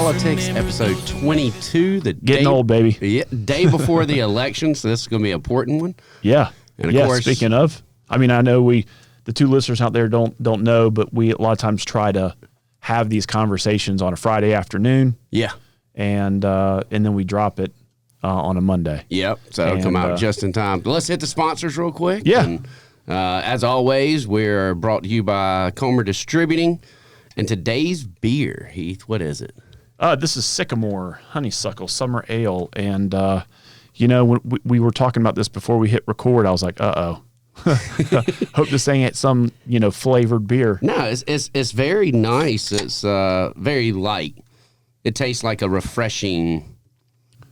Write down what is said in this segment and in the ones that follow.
Politics, episode 22. Getting old, baby. Yeah, day before the election, so this is going to be an important one. Yeah. And of course, speaking of, I mean, I know the two listeners out there don't know, but we a lot of times try to have these conversations on a Friday afternoon. Yeah. And then we drop it on a Monday. Yep. So it'll come out just in time. Let's hit the sponsors real quick. Yeah. And, as always, we're brought to you by Comer Distributing. And today's beer, Heath, what is it? This is Sycamore Honeysuckle Summer Ale. And, when we were talking about this before we hit record, I was like, uh-oh. Hope this ain't some, flavored beer. No, it's very nice. It's very light. It tastes like a refreshing,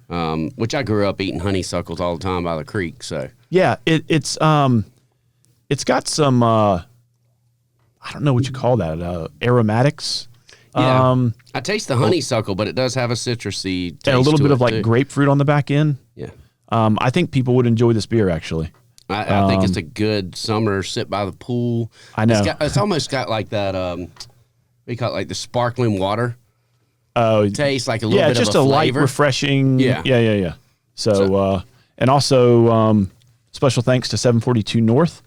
which I grew up eating honeysuckles all the time by the creek. So yeah, it's got some I don't know what you call that, aromatics. Yeah, I taste the honeysuckle, but it does have a citrusy taste. And a little bit of too. grapefruit on the back end. Yeah, I think people would enjoy this beer actually. I think it's a good summer sit by the pool. I know. It's almost got like that. We call it like the sparkling water. Oh, taste like a little bit just of a light, flavor. refreshing. Yeah. So and also special thanks to 742 North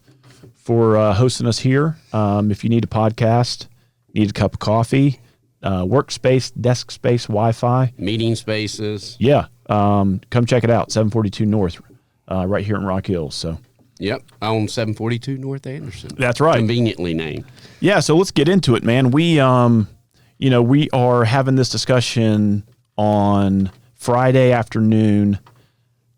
for hosting us here. If you need a podcast, need a cup of coffee, workspace, desk space, Wi-Fi, meeting spaces. Yeah, come check it out. 742 North, right here in Rock Hills. So. Yep, on 742 North Anderson. That's right. Conveniently named. Yeah, so let's get into it, man. We we are having this discussion on Friday afternoon,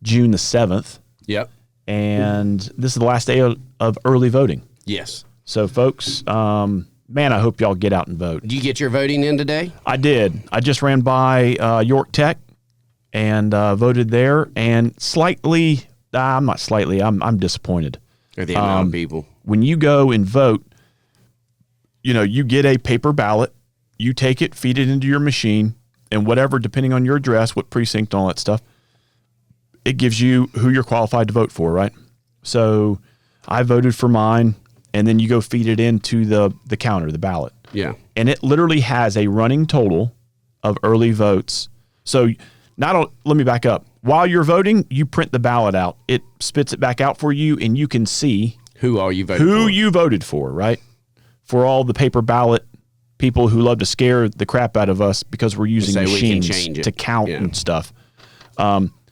June the 7th. Yep. And this is the last day of early voting. Yes. So, folks, man, I hope y'all get out and vote. Did you get your voting in today? I did. I just ran by York Tech and voted there. And I'm disappointed. Or the amount of people. When you go and vote, you get a paper ballot. You take it, feed it into your machine, and whatever, depending on your address, what precinct, and all that stuff, it gives you who you're qualified to vote for, right? So I voted for mine, and then you go feed it into the counter, the ballot. Yeah. And it literally has a running total of early votes. So let me back up. While you're voting, you print the ballot out. It spits it back out for you, and you can see who you voted for, right? For all the paper ballot people who love to scare the crap out of us because we're using machines to count and stuff.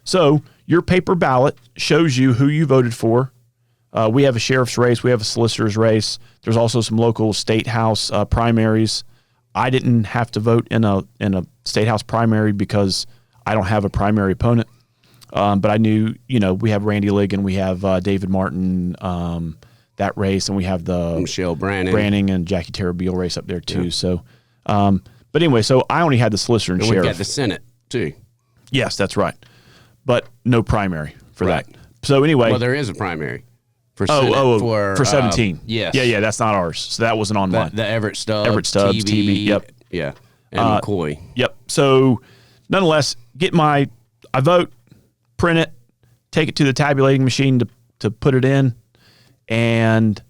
So your paper ballot shows you who you voted for. We have a sheriff's race. We have a solicitor's race. There's also some local state house primaries. I didn't have to vote in a state house primary because I don't have a primary opponent. But I knew, we have Randy Ligon, we have David Martin, that race, and we have the Michelle Branning and Jackie Terrabeal race up there too. Yeah. So, but anyway, so I only had the solicitor and sheriff. We've got the Senate too. Yes, that's right. But no primary for that. So anyway. Well, there is a primary for Senate for 17. Yes. Yeah, that's not ours. So that wasn't on mine. The Everett Stubbs. TB. Yep. Yeah. And McCoy. Yep. So nonetheless, I vote, print it, take it to the tabulating machine to put it in. And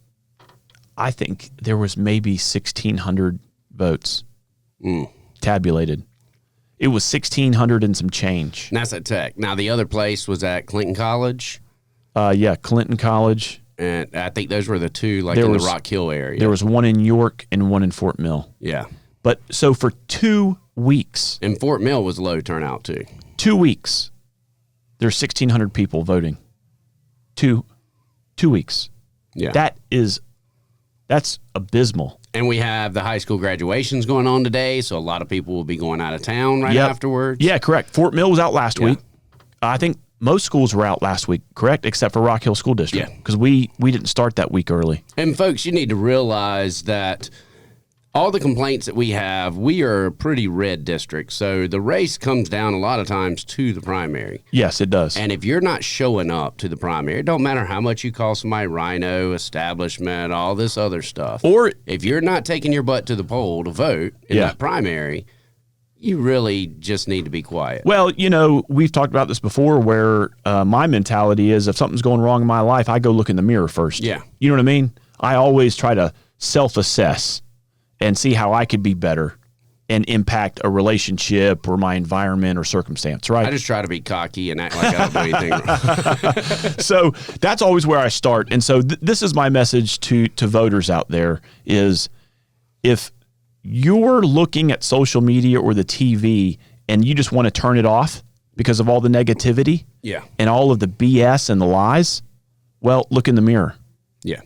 I think there was maybe 1,600 votes tabulated. It was 1,600 and some change. And that's at Tech. Now, the other place was at Clinton College. Yeah, Clinton College. And I think those were the two, in the Rock Hill area. There was one in York and one in Fort Mill. Yeah. But so for 2 weeks. And Fort Mill was low turnout, too. 2 weeks. There's 1,600 people voting. 2 weeks. Yeah. That's abysmal. And we have the high school graduations going on today, so a lot of people will be going out of town afterwards. Yeah, correct. Fort Mill was out last week. I think most schools were out last week, correct? Except for Rock Hill School District. Yeah. Because we didn't start that week early. And folks, you need to realize that all the complaints that we have, we are a pretty red district. So the race comes down a lot of times to the primary. Yes, it does. And if you're not showing up to the primary, it don't matter how much you call somebody rhino, establishment, all this other stuff. Or if you're not taking your butt to the poll to vote in that primary, you really just need to be quiet. Well, we've talked about this before where my mentality is if something's going wrong in my life, I go look in the mirror first. Yeah. You know what I mean? I always try to self-assess and see how I could be better and impact a relationship or my environment or circumstance, right? I just try to be cocky and act like I don't do anything wrong. So that's always where I start. And so this is my message to voters out there is if you're looking at social media or the TV and you just want to turn it off because of all the negativity and all of the BS and the lies, well, look in the mirror. Yeah.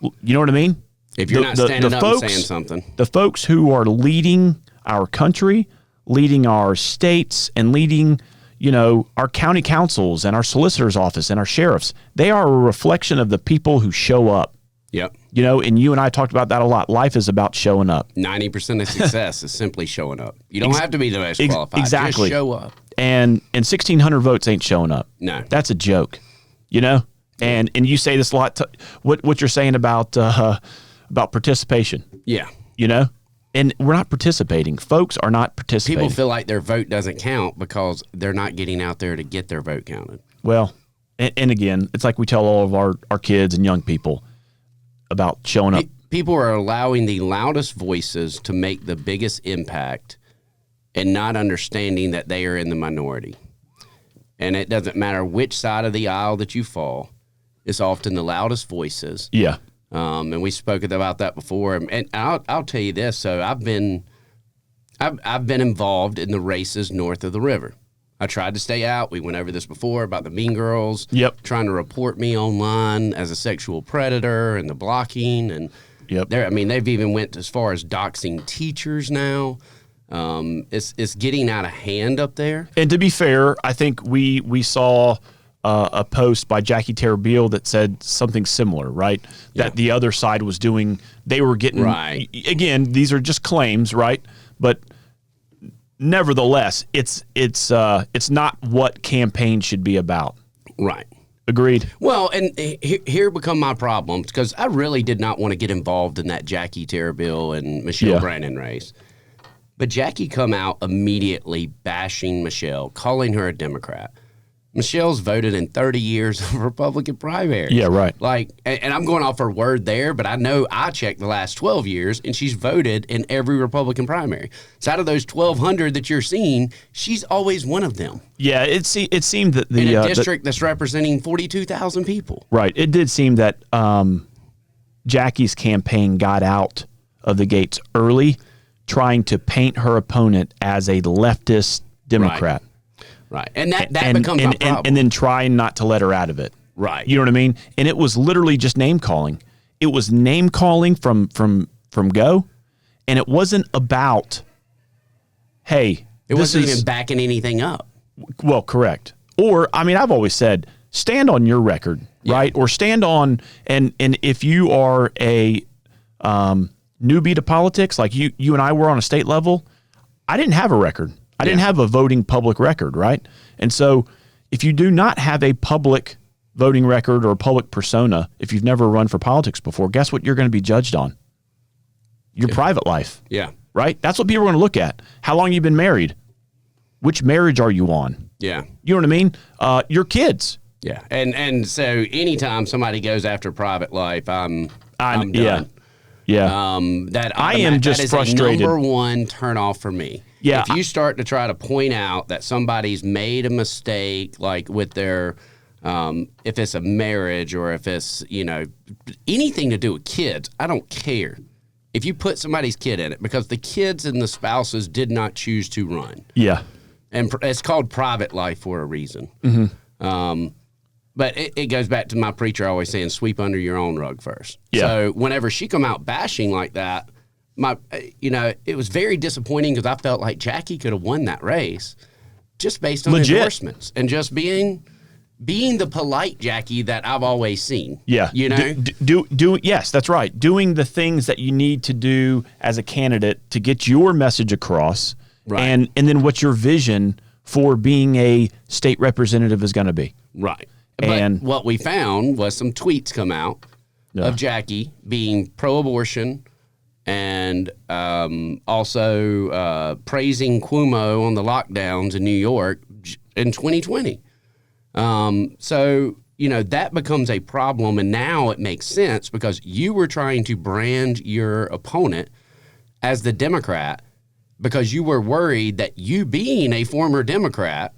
You know what I mean? If you're not standing up and saying something. The folks who are leading our country, leading our states, and leading, our county councils and our solicitor's office and our sheriffs, they are a reflection of the people who show up. Yep. And you and I talked about that a lot. Life is about showing up. 90% of success is simply showing up. You don't have to be the most qualified. Exactly. Just show up. And 1,600 votes ain't showing up. No. That's a joke, And you say this a lot. What you're saying about participation. Yeah. And we're not participating. Folks are not participating. People feel like their vote doesn't count because they're not getting out there to get their vote counted. Well, and again, it's like we tell all of our kids and young people about showing up. People are allowing the loudest voices to make the biggest impact and not understanding that they are in the minority. And it doesn't matter which side of the aisle that you fall. It's often the loudest voices. Yeah. And we spoke about that before. And I'll tell you this. So I've been involved in the races north of the river. I tried to stay out. We went over this before about the mean girls. Yep. Trying to report me online as a sexual predator and the blocking. And they've even went as far as doxing teachers now. It's getting out of hand up there. And to be fair, I think we saw a post by Jackie Terabeel that said something similar, right? Yeah. That the other side was doing, they were getting, right. Again, these are just claims, right? But nevertheless, it's not what campaign should be about. Right. Agreed. Well, and here become my problems because I really did not want to get involved in that Jackie Terabeel and Michelle Brandon race. But Jackie come out immediately bashing Michelle, calling her a Democrat. Michelle's voted in 30 years of Republican primaries. Yeah, right. And I'm going off her word there, but I know I checked the last 12 years, and she's voted in every Republican primary. So out of those 1,200 that you're seeing, she's always one of them. Yeah, it seemed that in a district that's representing 42,000 people. Right. It did seem that Jackie's campaign got out of the gates early, trying to paint her opponent as a leftist Democrat. Right. And that becomes my problem. And then trying not to let her out of it. Right. You know what I mean? And it was literally just name calling. It was name calling from go. And it wasn't about, hey. It wasn't even backing anything up. Well, correct. Or, I've always said, stand on your record, right? Or stand on, and if you are a newbie to politics, like you and I were on a state level, I didn't have a record. I didn't have a voting public record, right? And so if you do not have a public voting record or a public persona, if you've never run for politics before, guess what you're going to be judged on? Your private life. Yeah. Right? That's what people are going to look at. How long you been married? Which marriage are you on? Yeah. You know what I mean? Your kids. Yeah. And so anytime somebody goes after private life, I'm done. Yeah. I am just frustrated. That is a number one turnoff for me. Yeah. If you start to try to point out that somebody's made a mistake, like with their, if it's a marriage or if it's, anything to do with kids, I don't care. If you put somebody's kid in it, because the kids and the spouses did not choose to run. Yeah. And it's called private life for a reason. Mm-hmm. But it goes back to my preacher always saying, sweep under your own rug first. Yeah. So whenever she come out bashing like that, it was very disappointing because I felt like Jackie could have won that race just based on endorsements and just being the polite Jackie that I've always seen. Yeah. Yes, that's right. Doing the things that you need to do as a candidate to get your message across. Right. And then what your vision for being a state representative is going to be. Right. And but what we found was some tweets come out of Jackie being pro-abortion and also praising Cuomo on the lockdowns in New York in 2020. So, that becomes a problem, and now it makes sense because you were trying to brand your opponent as the Democrat, because you were worried that you being a former Democrat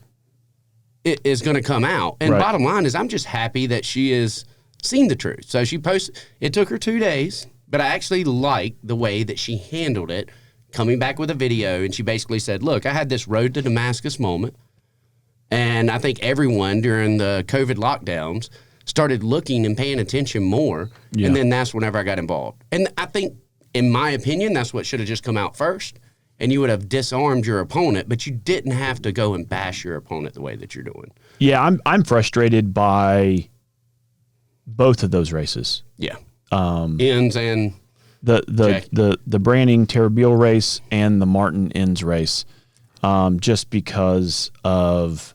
is going to come out. And bottom line is, I'm just happy that she has seen the truth. So she posted, it took her 2 days, but I actually liked the way that she handled it, coming back with a video. And she basically said, look, I had this road to Damascus moment. And I think everyone during the COVID lockdowns started looking and paying attention more. Yeah. And then that's whenever I got involved. And I think, in my opinion, that's what should have just come out first. And you would have disarmed your opponent, but you didn't have to go and bash your opponent the way that you're doing. Yeah, I'm frustrated by both of those races. Yeah. Ends and the Branning Terabile race and the Martin Ends race, just because of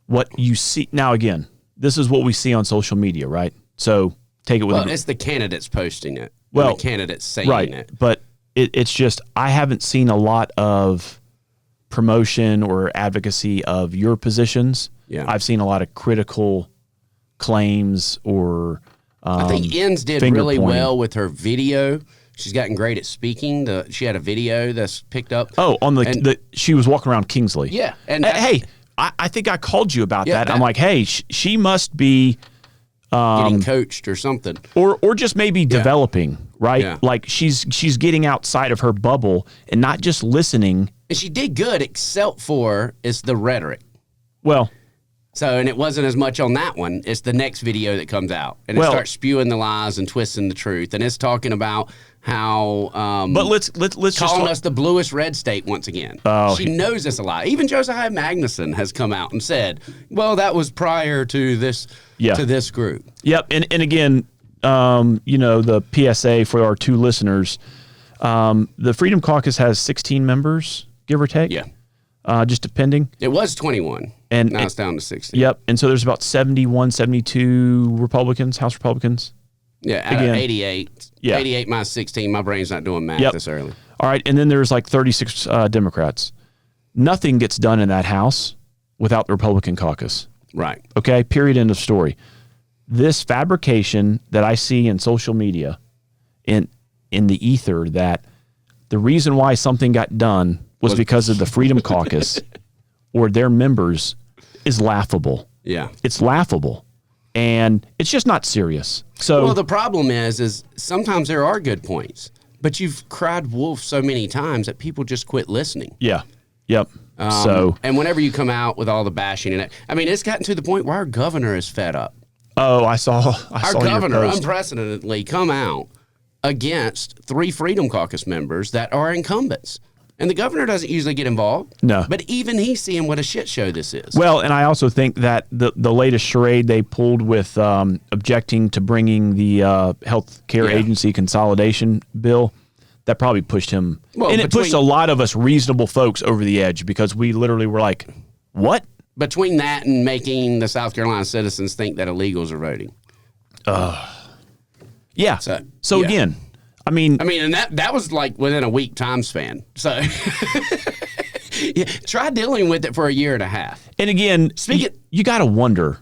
what you see. Now, again, this is what we see on social media, right? So take it with it's the candidates posting it. Well, the candidates saying it. But it's just, I haven't seen a lot of promotion or advocacy of your positions. Yeah. I've seen a lot of critical claims or I think Ends did really well with her video. She's gotten great at speaking. She had a video that's picked up. Oh, on she was walking around Kingsley. Yeah. And hey, I think I called you about that. I'm like, hey, she must be getting coached or something. Or just maybe developing, right? Yeah. Like she's getting outside of her bubble and not just listening. And she did good, except for it's the rhetoric. Well, so, and it wasn't as much on that one. It's the next video that comes out. And it starts spewing the lies and twisting the truth. And it's talking about how but let's calling us the bluest red state once again. She knows it's a lie. Even Josiah Magnuson has come out and said, well, that was prior to this group. Yep. And again, the PSA for our 2 listeners, the Freedom Caucus has 16 members, give or take. Yeah. Just depending. It was 21. And now it's down to 16. Yep. And so there's about 71, 72 Republicans, House Republicans. Yeah, out of 88. Yeah. 88 minus 16. My brain's not doing math this early. All right. And then there's like 36 Democrats. Nothing gets done in that House without the Republican caucus. Right. Okay. Period. End of story. This fabrication that I see in social media, in the ether, that the reason why something got done was because of the Freedom Caucus or their members is laughable. Yeah. It's laughable. And it's just not serious. So, well, the problem is sometimes there are good points, but you've cried wolf so many times that people just quit listening. Yeah. Yep. And whenever you come out with all the bashing and it's gotten to the point where our governor is fed up. Oh, I saw our governor unprecedentedly come out against 3 Freedom Caucus members that are incumbents. And the governor doesn't usually get involved. No. But even he's seeing what a shit show this is. Well, and I also think that the latest charade they pulled with objecting to bringing the health care agency consolidation bill, that probably pushed him. Well, and it pushed a lot of us reasonable folks over the edge because we literally were like, what? Between that and making the South Carolina citizens think that illegals are voting. Yeah. So again... I mean, and that was like within a week time span. So try dealing with it for a year and a half. And again, you got to wonder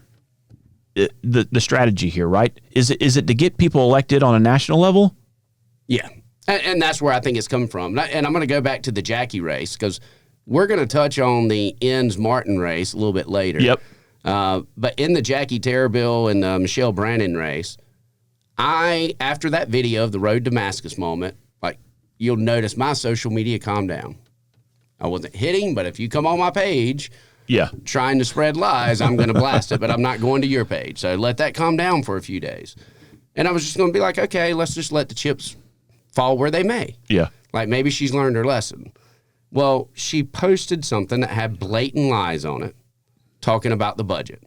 the strategy here, right? Is it to get people elected on a national level? Yeah. And that's where I think it's coming from. And I'm going to go back to the Jackie race because we're going to touch on the Ends Martin race a little bit later. Yep. But in the Jackie Terabile and the Michelle Brannon race, after that video of the road to Damascus moment, like you'll notice my social media calmed down. I wasn't hitting, but if you come on my page trying to spread lies, I'm going to blast it, but I'm not going to your page. So let that calm down for a few days. And I was just going to be like, okay, let's just let the chips fall where they may. Yeah. Like maybe she's learned her lesson. Well, she posted something that had blatant lies on it, talking about the budget,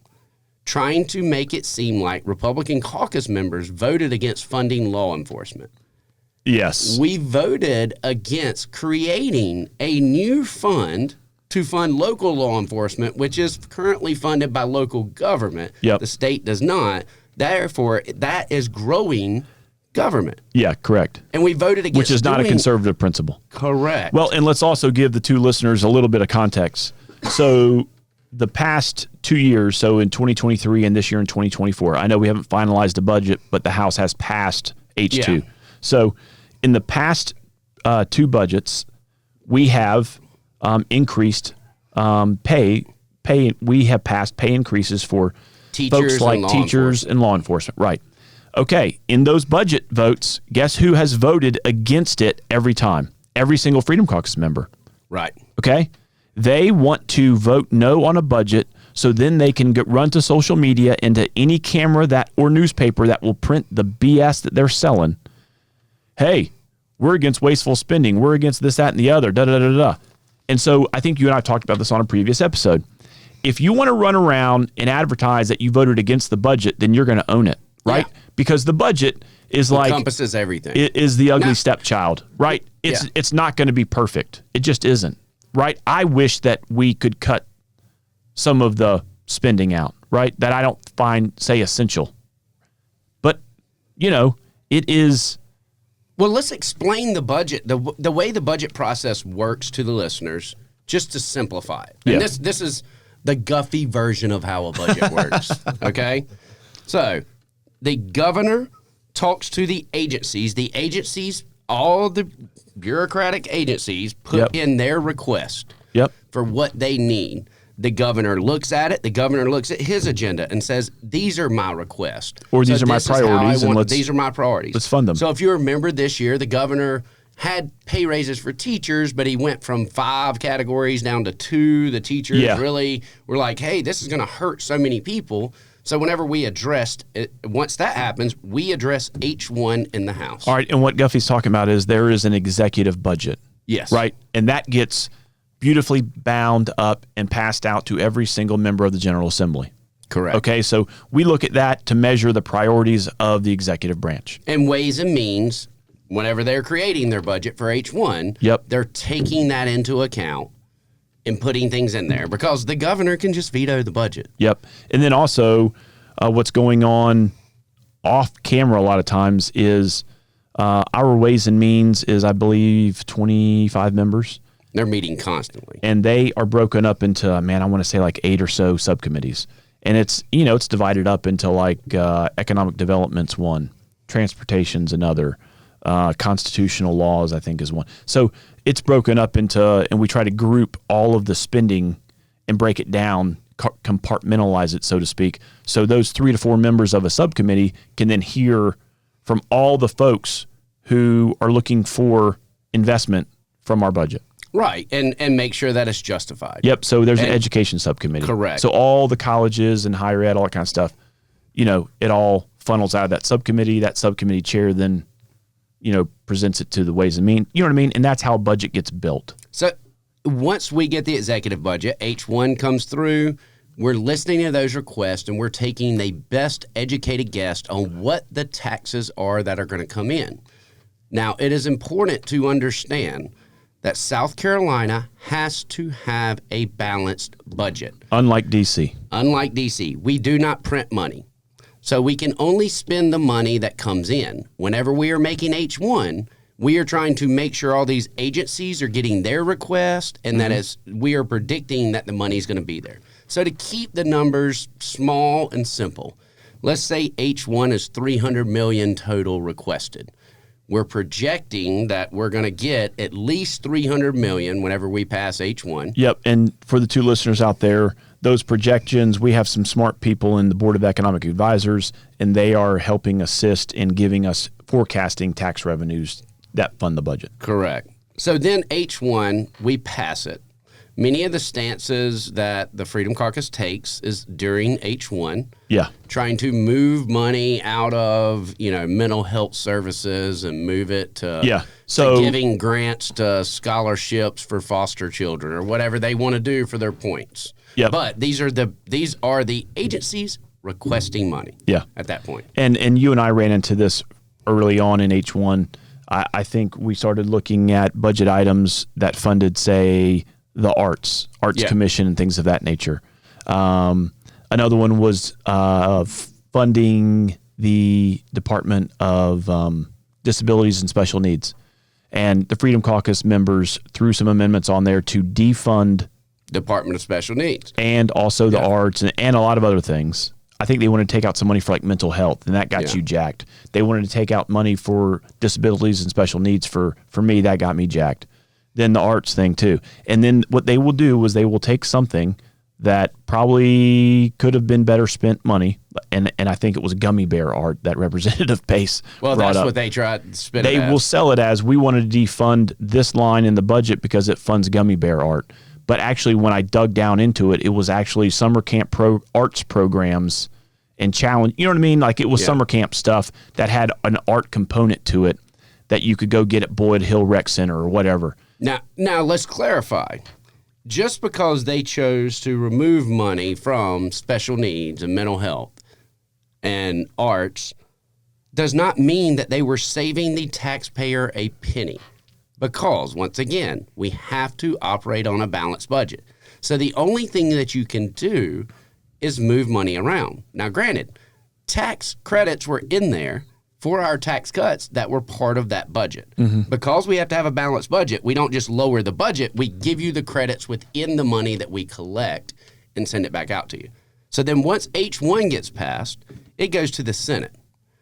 trying to make it seem like Republican caucus members voted against funding law enforcement. Yes. We voted against creating a new fund to fund local law enforcement, which is currently funded by local government. Yep. The state does not. Therefore, that is growing government. Yeah, correct. And we voted against which is not a conservative principle. Correct. Well, and let's also give the 2 listeners a little bit of context. So the past 2 years, so in 2023 and this year in 2024, I know we haven't finalized the budget, but the House has passed H2. Yeah. So in the past 2 budgets, we have increased pay. We have passed pay increases for teachers folks like teachers and law enforcement. Right. Okay. In those budget votes, guess who has voted against it every time? Every single Freedom Caucus member. Right. Okay. They want to vote no on a budget so then they can run to social media into any camera or newspaper that will print the BS that they're selling. Hey, we're against wasteful spending. We're against this, that, and the other. Da da da da. And so I think you and I talked about this on a previous episode. If you want to run around and advertise that you voted against the budget, then you're going to own it, right? Yeah. Because the budget is encompasses everything. It is the ugly stepchild, right? It's not going to be perfect. It just isn't, right? I wish that we could cut some of the spending out, right? That I don't find, say, essential. But, it is. Well, let's explain the budget, the way the budget process works to the listeners, just to simplify it. And this is the Guffey version of how a budget works, okay? So the governor talks to the agencies, all the bureaucratic agencies put in their request for what they need. The governor looks at it. The governor looks at his agenda and says, these are my requests. Or these are my priorities. These are my priorities. Let's fund them. So if you remember this year, the governor had pay raises for teachers, but he went from 5 categories down to 2. The teachers really were like, hey, this is going to hurt so many people. So whenever we addressed it, once that happens, we address H1 in the House. All right. And what Guffey's talking about is there is an executive budget. Yes. Right. And that gets beautifully bound up and passed out to every single member of the General Assembly. Correct. Okay. So we look at that to measure the priorities of the executive branch. And Ways and Means, whenever they're creating their budget for H1, they're taking that into account and putting things in there because the governor can just veto the budget. Yep. And then also what's going on off camera a lot of times is our Ways and Means is, I believe, 25 members. They're meeting constantly. And they are broken up into, I want to say like 8 or so subcommittees. And it's, it's divided up into like economic development's one, transportation's another, constitutional laws, I think, is one. So it's broken up into, and we try to group all of the spending and break it down, compartmentalize it, so to speak. So those 3 to 4 members of a subcommittee can then hear from all the folks who are looking for investment from our budget. Right, and make sure that it's justified. Yep, so there's an education subcommittee. Correct. So all the colleges and higher ed, all that kind of stuff, it all funnels out of that subcommittee. That subcommittee chair then, presents it to the Ways and Means. You know what I mean? And that's how a budget gets built. So once we get the executive budget, H1 comes through, we're listening to those requests, and we're taking the best educated guess on what the taxes are that are going to come in. Now, it is important to understand that South Carolina has to have a balanced budget. Unlike D.C. Unlike D.C., we do not print money. So we can only spend the money that comes in. Whenever we are making H1, we are trying to make sure all these agencies are getting their request and that as we are predicting that the money is going to be there. So to keep the numbers small and simple, let's say H1 is $300 million total requested. We're projecting that we're going to get at least $300 million whenever we pass H1. Yep, and for the 2 listeners out there, those projections, we have some smart people in the Board of Economic Advisors, and they are helping assist in giving us forecasting tax revenues that fund the budget. Correct. So then H1, we pass it. Many of the stances that the Freedom Caucus takes is during H1. Yeah. Trying to move money out of, mental health services and move it to, to giving grants to scholarships for foster children or whatever they want to do for their points. Yeah. But these are the agencies requesting money. Yeah. At that point. And you and I ran into this early on in H1. I think we started looking at budget items that funded, say, the Arts Commission and things of that nature. Another one was funding the Department of Disabilities and Special Needs. And the Freedom Caucus members threw some amendments on there to defund Department of Special Needs. And also the arts and a lot of other things. I think they wanted to take out some money for like mental health, and that got you jacked. They wanted to take out money for disabilities and special needs. For me, that got me jacked. than the arts thing too. And then what they will do is they will take something that probably could have been better spent money, and I think it was gummy bear art that Representative Pace brought that's up. what they tried to spin They it as. will sell it as, we wanted to defund this line in the budget because it funds gummy bear art. But actually, when I dug down into it, it was actually summer camp arts programs and challenge. You know what I mean? Like it was summer camp stuff that had an art component to it that you could go get at Boyd Hill Rec Center or whatever. Now let's clarify. Just because they chose to remove money from special needs and mental health and arts does not mean that they were saving the taxpayer a penny. Because, once again, we have to operate on a balanced budget. So the only thing that you can do is move money around. Now, granted, tax credits were in there for our tax cuts that were part of that budget. Mm-hmm. Because we have to have a balanced budget, we don't just lower the budget, we give you the credits within the money that we collect and send it back out to you. So then once H1 gets passed, it goes to the Senate.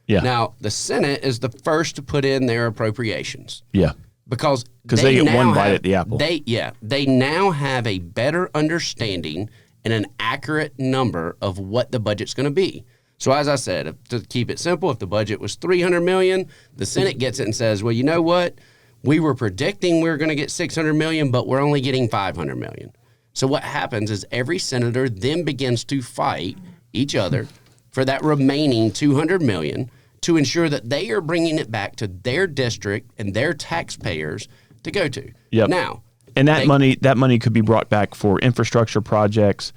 Yeah. Now, the Senate is the first to put in their appropriations. Yeah. Because they get one bite at the apple. They now have a better understanding and an accurate number of what the budget's going to be. So as I said, to keep it simple, if the budget was $300 million, the Senate gets it and says, well, you know what? We were predicting we were going to get $600 million, but we're only getting $500 million. So what happens is every senator then begins to fight each other for that remaining $200 million to ensure that they are bringing it back to their district and their taxpayers to go to. Yep. Now, and that money could be brought back for infrastructure projects.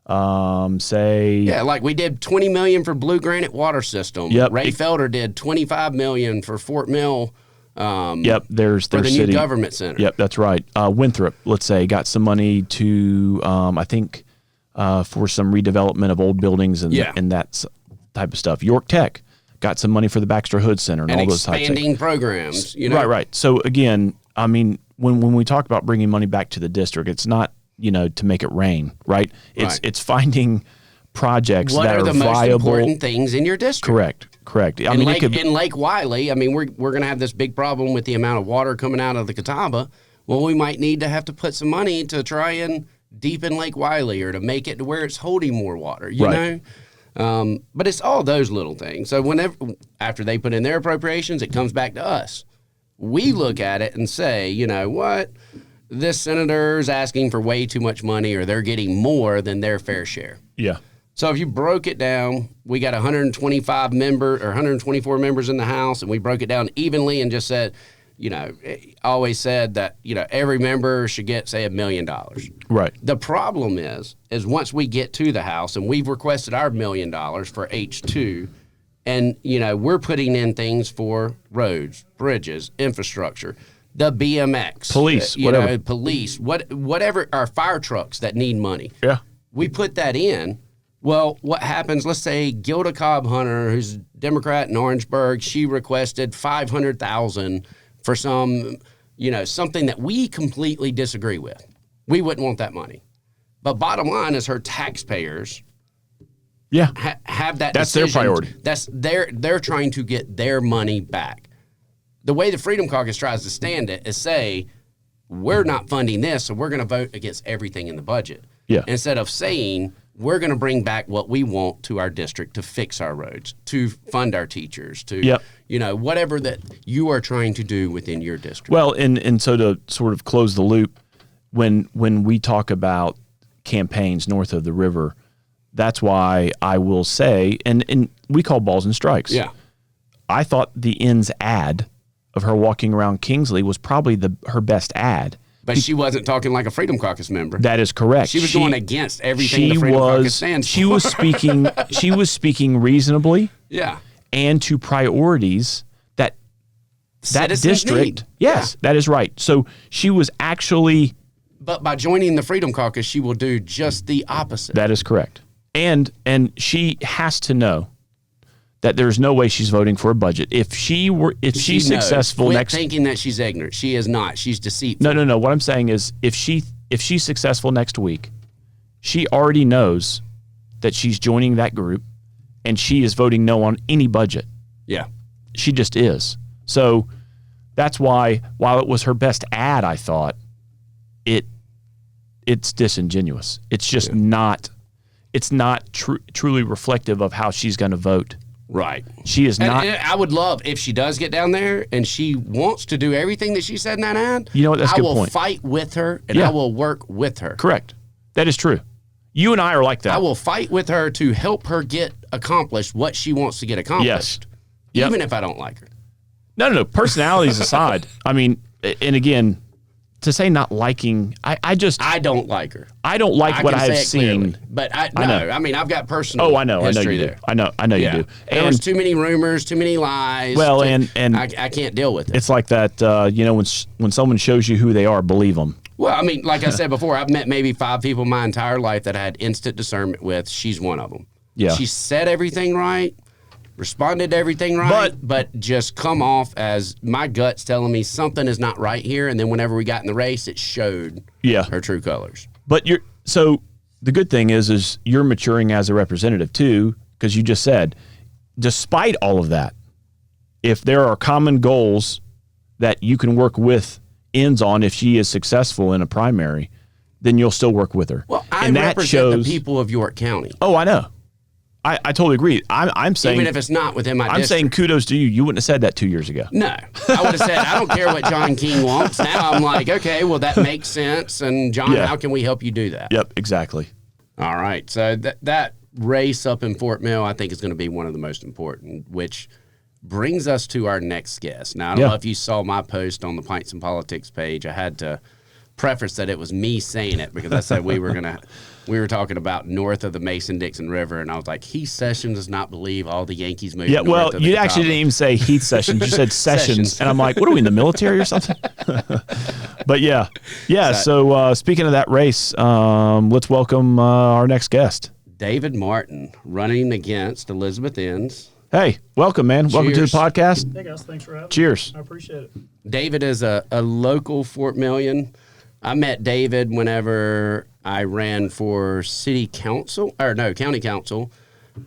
Like we did $20 million for Blue Granite Water System. Yep. Ray Felder did $25 million for Fort Mill. There's for the city. new government center. Yep, that's right. Winthrop, let's say, got some money to I think for some redevelopment of old buildings and that type of stuff. York Tech got some money for the Baxter Hood Center and all those types of expanding programs. You know? Right. So again, I mean, when we talk about bringing money back to the district, it's not to make it rain, right? It's finding projects that are the viable. most important things in your district? Correct. In Lake Wiley, I mean, we're going to have this big problem with the amount of water coming out of the Catawba. Well, we might need to have to put some money to try and deepen Lake Wiley or to make it to where it's holding more water, you know? But it's all those little things. So after they put in their appropriations, it comes back to us. We look at it and say, you know what? This senator's asking for way too much money or they're getting more than their fair share. Yeah. So if you broke it down, we got 124 members in the House, and we broke it down evenly and just said, always said that, every member should get, say, $1 million. Right. The problem is once we get to the House and we've requested our $1 million for H2, and, we're putting in things for roads, bridges, infrastructure, the BMX, police, whatever, our fire trucks that need money. Yeah. We put that in. Well, what happens, let's say Gilda Cobb Hunter, who's Democrat in Orangeburg, she requested $500,000 for some, something that we completely disagree with. We wouldn't want that money. But bottom line is her taxpayers have that That's decision. their priority. They're trying to get their money back. The way the Freedom Caucus tries to stand it is say, we're not funding this, so we're going to vote against everything in the budget. Yeah. Instead of saying, we're going to bring back what we want to our district to fix our roads, to fund our teachers, to, whatever that you are trying to do within your district. Well, and so to sort of close the loop, when we talk about campaigns north of the river, that's why I will say, and we call balls and strikes. Yeah. I thought the end's ad of her walking around Kingsley was probably her best ad. But she wasn't talking like a Freedom Caucus member. That is correct. She was going against everything the Freedom Caucus stands for. She was speaking reasonably. Yeah. And to priorities that district. Need. Yes, that is right. So she was actually. But by joining the Freedom Caucus, she will do just the opposite. That is correct. And she has to know that there's no way she's voting for a budget. If she's successful next, thinking that she's ignorant. She is not. She's deceitful. No. What I'm saying is, if she's successful next week, she already knows that she's joining that group, and she is voting no on any budget. Yeah, she just is. So That's why, while it was her best ad, I thought it's disingenuous. It's just not. It's not truly reflective of how she's going to vote. Right. She is not. And I would love if she does get down there and she wants to do everything that she said in that ad. You know what? That's a good point. I will fight with her and I will work with her. Correct. That is true. You and I are like that. I will fight with her to help her get accomplished what she wants to get accomplished. Yes. Even if I don't like her. No. Personalities aside. I mean, and again, to say not liking, I don't like her. I don't like what I have seen. Clearly, but I mean, I've got personal. Oh, I know you there. do. I know you do. There was too many rumors, too many lies. Well, and I can't deal with it. It's like that. When someone shows you who they are, believe them. Well, I mean, like I said before, I've met maybe 5 people my entire life that I had instant discernment with. She's one of them. Yeah. She said everything right, responded to everything right, but just come off as my gut's telling me something is not right here. And then whenever we got in the race, it showed her true colors. But so the good thing is you're maturing as a representative too, because you just said, despite all of that, if there are common goals that you can work with ends on, if she is successful in a primary, then you'll still work with her. Well, I represent the people of York County. Oh, I know. I totally agree. I'm saying, even if it's not within my district. I'm saying kudos to you. You wouldn't have said that 2 years ago. No. I would have said, I don't care what John King wants. Now I'm like, okay, well, that makes sense. And John, how can we help you do that? Yep, exactly. All right. So that race up in Fort Mill, I think, is going to be one of the most important, which brings us to our next guest. Now, I don't know if you saw my post on the Pints and Politics page. I had to preface that it was me saying it because I said we were talking about north of the Mason-Dixon River, and I was like, Heath Sessions does not believe all the Yankees moved north well, of the you Catawba. actually didn't even say Heath Sessions. You said Sessions. And I'm like, what are we, in the military or something? But yeah. So speaking of that race, let's welcome our next guest. David Martin, running against Elizabeth Enns. Hey, welcome, man. Cheers. Welcome to the podcast. Hey, guys. Thanks for having me. Cheers. I appreciate it. David is a local Fort Millian. I met David whenever I ran for county council.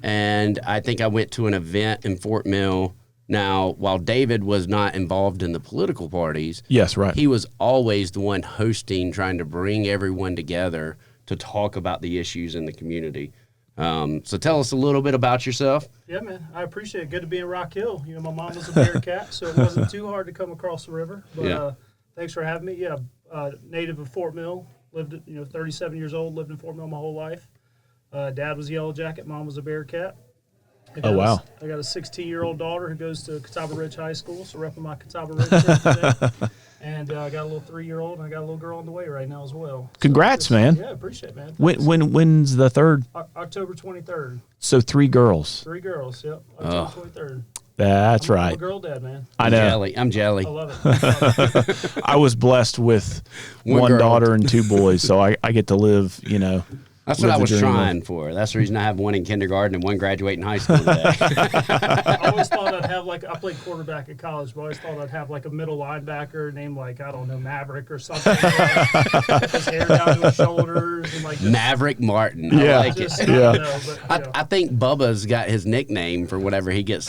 And I think I went to an event in Fort Mill. Now, while David was not involved in the political parties, yes, right, he was always the one hosting, trying to bring everyone together to talk about the issues in the community. So tell us a little bit about yourself. Yeah, man, I appreciate it. Good to be in Rock Hill. You know, my mom was a Bearcat, so it wasn't too hard to come across the river. But thanks for having me. Yeah, native of Fort Mill, lived, 37 years old, lived in Fort Mill my whole life. Dad was a Yellow Jacket, mom was a Bearcat. Oh, wow. I got a 16-year-old daughter who goes to Catawba Ridge High School, so repping my Catawba Ridge today. And I got a little 3-year-old, and I got a little girl on the way right now as well. Congrats, man. Yeah, appreciate it, man. When's the third? October 23rd. So 3 girls. 3 girls, yep. October 23rd. That's right. I'm a girl dad, man. I know. I'm jelly. I love it. I was blessed with one daughter and 2 boys, so I get to live, That's what I was trying for. That's the reason I have one in kindergarten and one graduating high school today. I always thought I'd have I played quarterback at college, but I always thought I'd have a middle linebacker named Maverick or something. His hair down to his shoulders. And Maverick Martin. I like it. I think Bubba's got his nickname for whatever he gets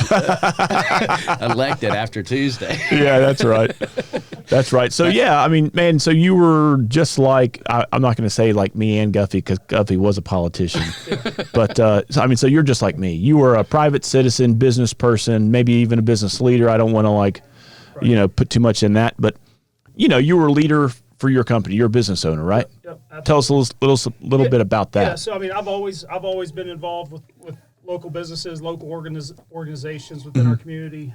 elected after Tuesday. Yeah, that's right. That's right. So, I mean, man, so you were just like, I'm not going to say like me and Guffey, because Guffey was a politician. But, so you're just like me. You were a private citizen, business person, maybe even a business leader. I don't want to put too much in that. But, you were a leader for your company. You're a business owner, right? Yep, tell us a little bit about that. Yeah, so, I mean, I've always been involved with local businesses, local organizations within our community.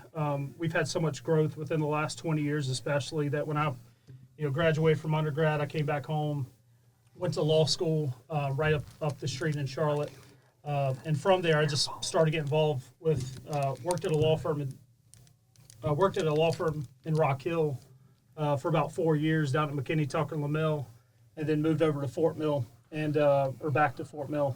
We've had so much growth within the last 20 years, especially that when I, graduated from undergrad, I came back home, went to law school right up the street in Charlotte, and from there I just started getting involved with worked at a law firm in Rock Hill for about 4 years down at McKinney Tucker Lamel, and then moved over to Fort Mill or back to Fort Mill.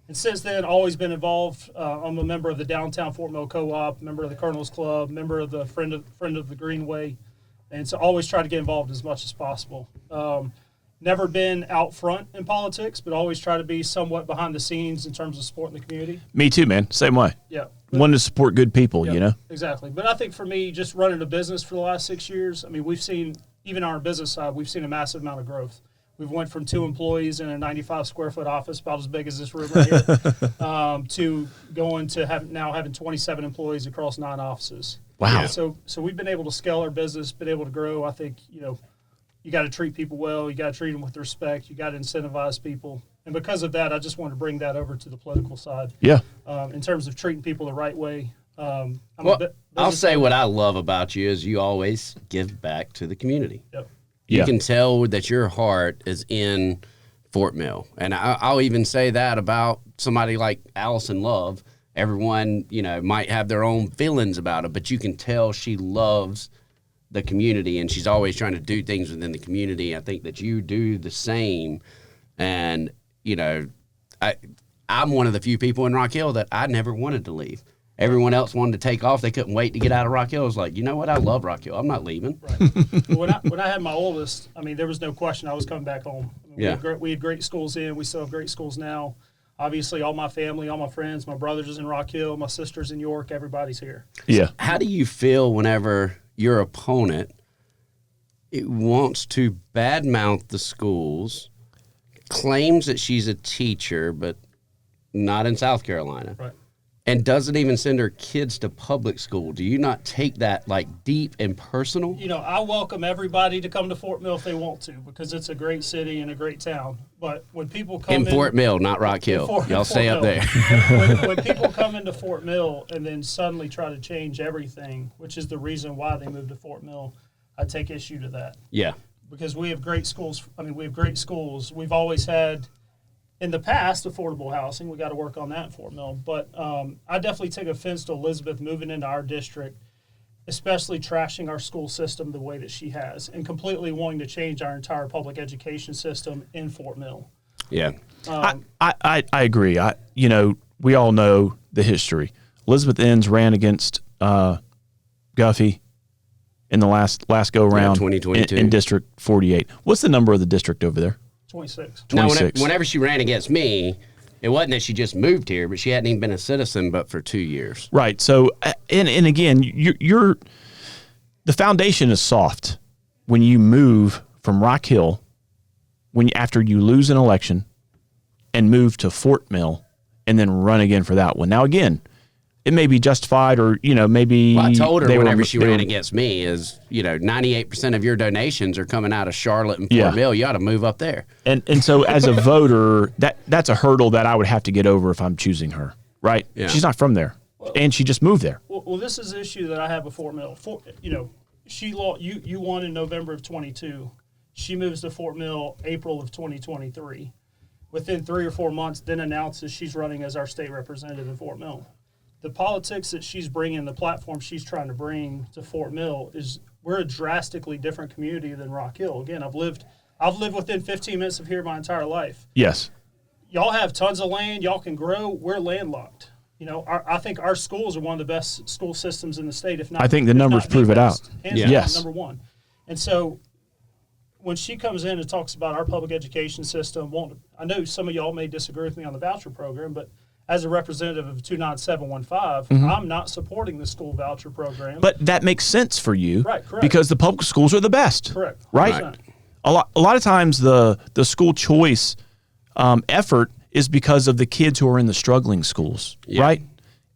And since then, always been involved. I'm a member of the Downtown Fort Mill Co-op, member of the Colonel's Club, member of the Friend of the Greenway, and so always try to get involved as much as possible. Never been out front in politics, but always try to be somewhat behind the scenes in terms of supporting the community. Me too, man. Same way. Yeah. wanting to support good people, you know? Exactly. But I think for me, just running a business for the last 6 years, I mean, we've seen, even on our business side, we've seen a massive amount of growth. We've went from 2 employees in a 95 square foot office, about as big as this room right here, to going to having 27 employees across 9 offices. Wow. So we've been able to scale our business, been able to grow. I think, you know, you got to treat people well. You got to treat them with respect. You got to incentivize people. And because of that, I just want to bring that over to the political side. Yeah. In terms of treating people the right way. I'll say what I love about you is you always give back to the community. Yep. You can tell that your heart is in Fort Mill. And I'll even say that about somebody like Allison Love. Everyone, you know, might have their own feelings about it, but you can tell she loves the community, and she's always trying to do things within the community. I think that you do the same. And, you know, I'm one of the few people in Rock Hill that I never wanted to leave. Everyone else wanted to take off. They couldn't wait to get out of Rock Hill. I was like, you know what? I love Rock Hill. I'm not leaving. Right. When I had my oldest, I mean, there was no question I was coming back home. I mean, we had great schools in. We still have great schools now. Obviously, all my family, all my friends, my brothers is in Rock Hill, my sister's in York. Everybody's here. Yeah. So how do you feel whenever your opponent wants to badmouth the schools, claims that she's a teacher, but not in South Carolina? Right. And doesn't even send her kids to public school? Do you not take that like deep and personal? You know, I welcome everybody to come to Fort Mill if they want to, because it's a great city and a great town. But when people come in Fort Mill, not Rock Hill, y'all stay up there. when people come into Fort Mill and then suddenly try to change everything, which is the reason why they moved to Fort Mill, I take issue to that. Yeah. Because we have great schools. I mean, we have great schools. We've always had, in the past, affordable housing. We got to work on that in Fort Mill. But I definitely take offense to Elizabeth moving into our district, especially trashing our school system the way that she has, and completely wanting to change our entire public education system in Fort Mill. Yeah. I agree. You know, we all know the history. Elizabeth Enns ran against Guffey in the last go round 2022 in District 48. What's the number of the district over there? 26. Now, whenever she ran against me, it wasn't that she just moved here, but she hadn't even been a citizen but for 2 years. Right. So, and again, you're the foundation is soft when you move from Rock Hill, after you lose an election, and move to Fort Mill, and then run again for that one. Now, again, it may be justified, or maybe. Well, I told her whenever she ran against me is 98% of your donations are coming out of Charlotte and Fort Mill. You ought to move up there. And so as a voter, that's a hurdle that I would have to get over if I'm choosing her. Right? Yeah. She's not from there, and she just moved there. Well, this is the issue that I have with Fort Mill. She you won in November of 22. She moves to Fort Mill April of 2023. Within 3 or 4 months, then announces she's running as our state representative in Fort Mill. The politics that she's bringing, the platform she's trying to bring to Fort Mill we're a drastically different community than Rock Hill. Again, I've lived within 15 minutes of here my entire life. Yes. Y'all have tons of land. Y'all can grow. We're landlocked. I think our schools are one of the best school systems in the state. If not, I think the numbers prove it out. Yes. Number one. And so when she comes in and talks about our public education system, I know some of y'all may disagree with me on the voucher program, but as a representative of 29715, I'm not supporting the school voucher program. But that makes sense for you, right? Correct. Because the public schools are the best, correct? Right. A lot of times the school choice effort is because of the kids who are in the struggling schools, right?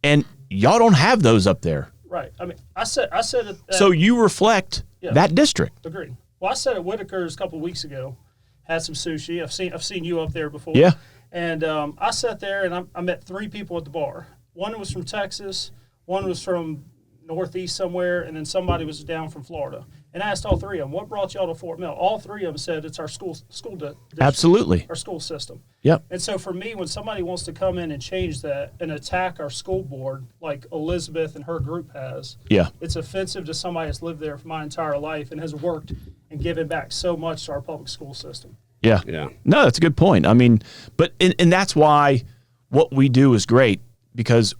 And y'all don't have those up there, right? I mean, I said it. So you reflect that district. Agreed. Well, I said at Whitaker's a couple of weeks ago, had some sushi. I've seen you up there before. Yeah. And I sat there and I met 3 people at the bar. One was from Texas, one was from Northeast somewhere, and then somebody was down from Florida. And I asked all 3 of them, what brought y'all to Fort Mill? All 3 of them said it's our school district. Absolutely. Our school system. Yep. And so for me, when somebody wants to come in and change that and attack our school board like Elizabeth and her group has, it's offensive to somebody that's lived there for my entire life and has worked and given back so much to our public school system. Yeah. No, that's a good point. I mean, but and that's why what we do is great, because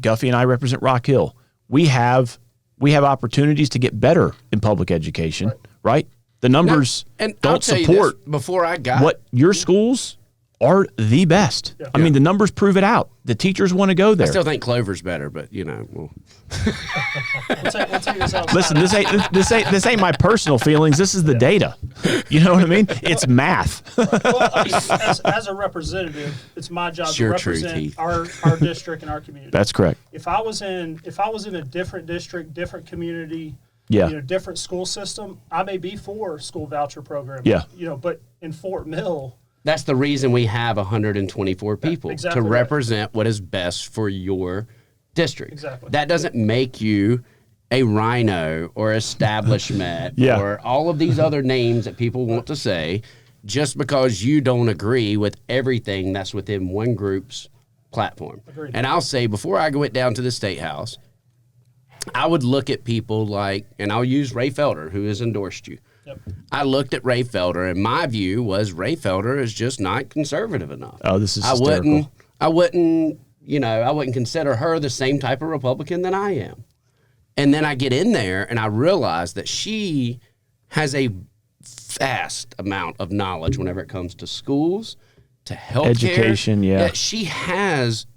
Guffey and I represent Rock Hill. We have opportunities to get better in public education, right? The numbers don't support before I got what your schools are the best. Yeah. I mean, the numbers prove it out. The teachers want to go there. I still think Clover's better, but we'll take this outside. Listen, this ain't my personal feelings. This is the data. You know what I mean? It's math. Right. Well, I mean, as a representative, it's my job to represent our district and our community. That's correct. If I was in a different district, different community, different school system, I may be for school voucher program. Yeah. But in Fort Mill, that's the reason we have 124 people to represent what is best for your district. Exactly. That doesn't make you a rhino or establishment or all of these other names that people want to say just because you don't agree with everything that's within one group's platform. Agreed. And I'll say, before I went down to the State House, I would look at people like, and I'll use Ray Felder, who has endorsed you. Yep. I looked at Ray Felder, and my view was Ray Felder is just not conservative enough. Oh, this is hysterical. I wouldn't consider her the same type of Republican that I am. And then I get in there, and I realize that she has a vast amount of knowledge whenever it comes to schools, to healthcare. Education,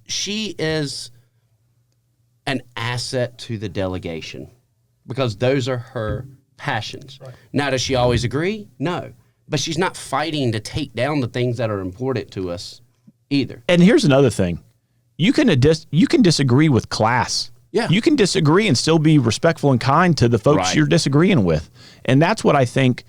She is an asset to the delegation because those are her passions. Right. Now, does she always agree? No. But she's not fighting to take down the things that are important to us either. And here's another thing. You can disagree with class. Yeah. You can disagree and still be respectful and kind to the folks you're disagreeing with. And that's what I think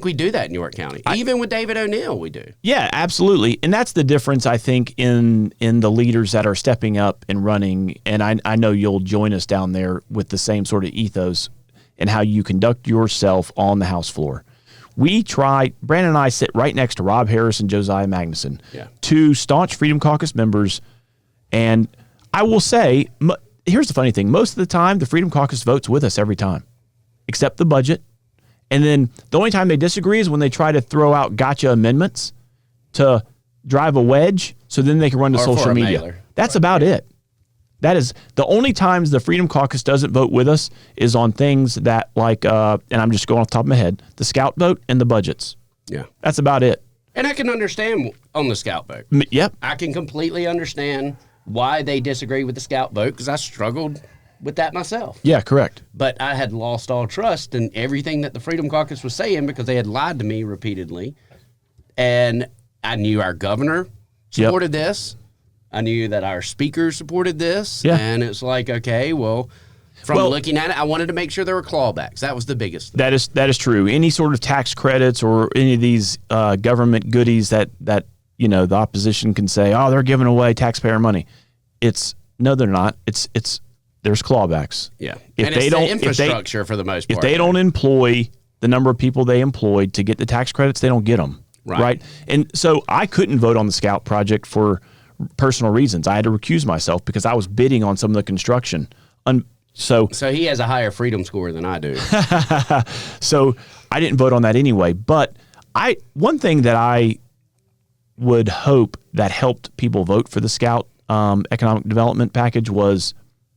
we do that in York County. Even with David O'Neill, we do. Yeah, absolutely. And that's the difference, I think, in the leaders that are stepping up and running. And I know you'll join us down there with the same sort of ethos and how you conduct yourself on the House floor. Brandon and I sit right next to Rob Harris and Josiah Magnuson, two staunch Freedom Caucus members. And I will say, here's the funny thing. Most of the time, the Freedom Caucus votes with us every time, except the budget. And then the only time they disagree is when they try to throw out gotcha amendments to drive a wedge so then they can run to social media. Mailer. That's about it. That is the only times the Freedom Caucus doesn't vote with us is on things that and I'm just going off the top of my head, the scout vote and the budgets. Yeah. That's about it. And I can understand on the scout vote. Yep. I can completely understand why they disagree with the scout vote because I struggled with that myself. Yeah, correct. But I had lost all trust in everything that the Freedom Caucus was saying because they had lied to me repeatedly. And I knew our governor supported this. I knew that our speaker supported this. Yeah. And it's like, okay, from looking at it, I wanted to make sure there were clawbacks. That was the biggest thing. That is true. Any sort of tax credits or any of these government goodies that the opposition can say, oh, they're giving away taxpayer money. No, they're not. There's clawbacks. Yeah. If they don't infrastructure for the most part. If they don't employ the number of people they employed to get the tax credits, they don't get them. Right. And so I couldn't vote on the Scout project for personal reasons. I had to recuse myself because I was bidding on some of the construction. So he has a higher freedom score than I do. So I didn't vote on that anyway. But one thing that I would hope that helped people vote for the Scout economic development package was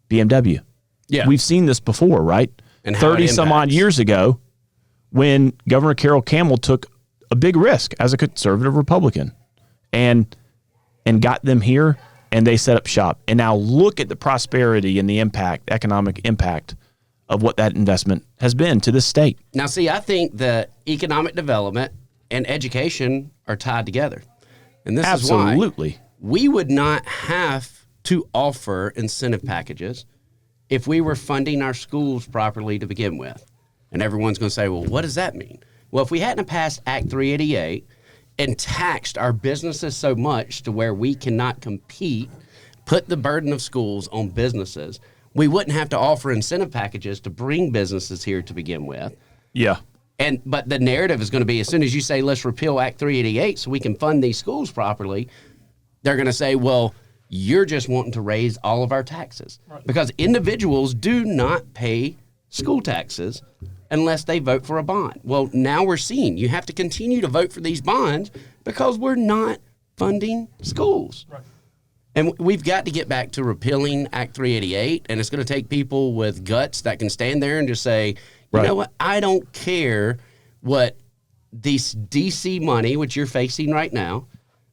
BMW. Yeah. We've seen this before, right? And 30 some odd years ago when Governor Carroll Campbell took a big risk as a conservative Republican and got them here and they set up shop. And now look at the prosperity and the economic impact of what that investment has been to this state. Now, see, I think that economic development and education are tied together. And this is why we would not have to offer incentive packages if we were funding our schools properly to begin with. And everyone's going to say, well, what does that mean? Well, if we hadn't passed Act 388 and taxed our businesses so much to where we cannot compete, put the burden of schools on businesses, we wouldn't have to offer incentive packages to bring businesses here to begin with. Yeah. But the narrative is going to be, as soon as you say, let's repeal Act 388 so we can fund these schools properly, they're going to say, well, you're just wanting to raise all of our taxes. Right. Because individuals do not pay school taxes unless they vote for a bond. Well, now we're seeing you have to continue to vote for these bonds because we're not funding schools. Right. And we've got to get back to repealing Act 388, and it's going to take people with guts that can stand there and just say, you know what, I don't care what this D.C. money, which you're facing right now,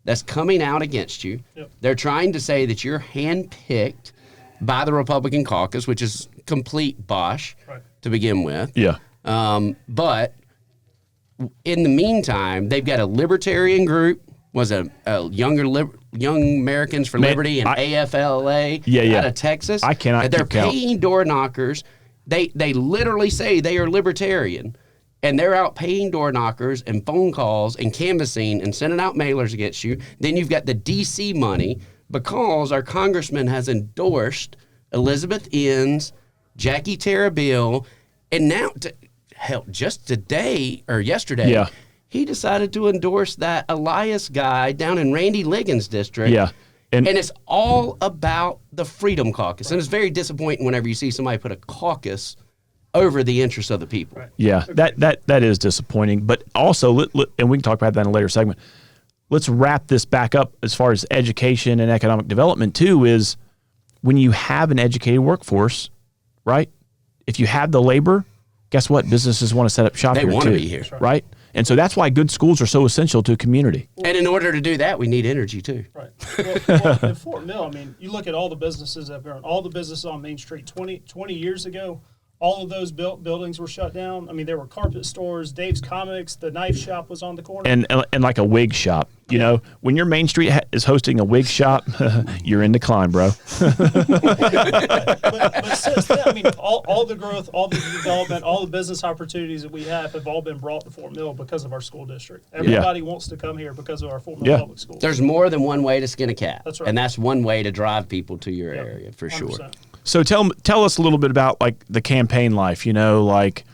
that's coming out against you. Yep. They're trying to say that you're handpicked by the Republican caucus, which is complete bosh to begin with. Yeah. But in the meantime, they've got a libertarian group, was a Young Americans for Liberty and AFLA out of Texas. I cannot. They're paying door knockers. They literally say they are libertarian, and they're out paying door knockers and phone calls and canvassing and sending out mailers against you. Then you've got the D.C. money because our congressman has endorsed Elizabeth Enns, Jackie Tarabil, and now, just today or yesterday, he decided to endorse that Elias guy down in Randy Liggins' district. Yeah. And it's all about the Freedom Caucus. And it's very disappointing whenever you see somebody put a caucus over the interests of the people. Right. Yeah, that is disappointing. But also, and we can talk about that in a later segment, let's wrap this back up as far as education and economic development, too, is when you have an educated workforce, right? If you have the labor, guess what? Businesses want to set up shop here, too. They want to be here. Right? And so that's why good schools are so essential to a community. And in order to do that, we need energy, too. Right. Well, in Fort Mill, I mean, you look at all the businesses that have been, all the businesses on Main Street 20 years ago, all of those buildings were shut down. I mean, there were carpet stores, Dave's Comics, the knife shop was on the corner. And like a wig shop. You know, when your Main Street is hosting a wig shop, you're in decline, bro. but since then, I mean, all the growth, all the development, all the business opportunities that we have all been brought to Fort Mill because of our school district. Everybody wants to come here because of our Fort Mill public schools. There's more than one way to skin a cat. That's right. And that's one way to drive people to your area, for 100%. Sure. So tell us a little bit about like the campaign life, you know, like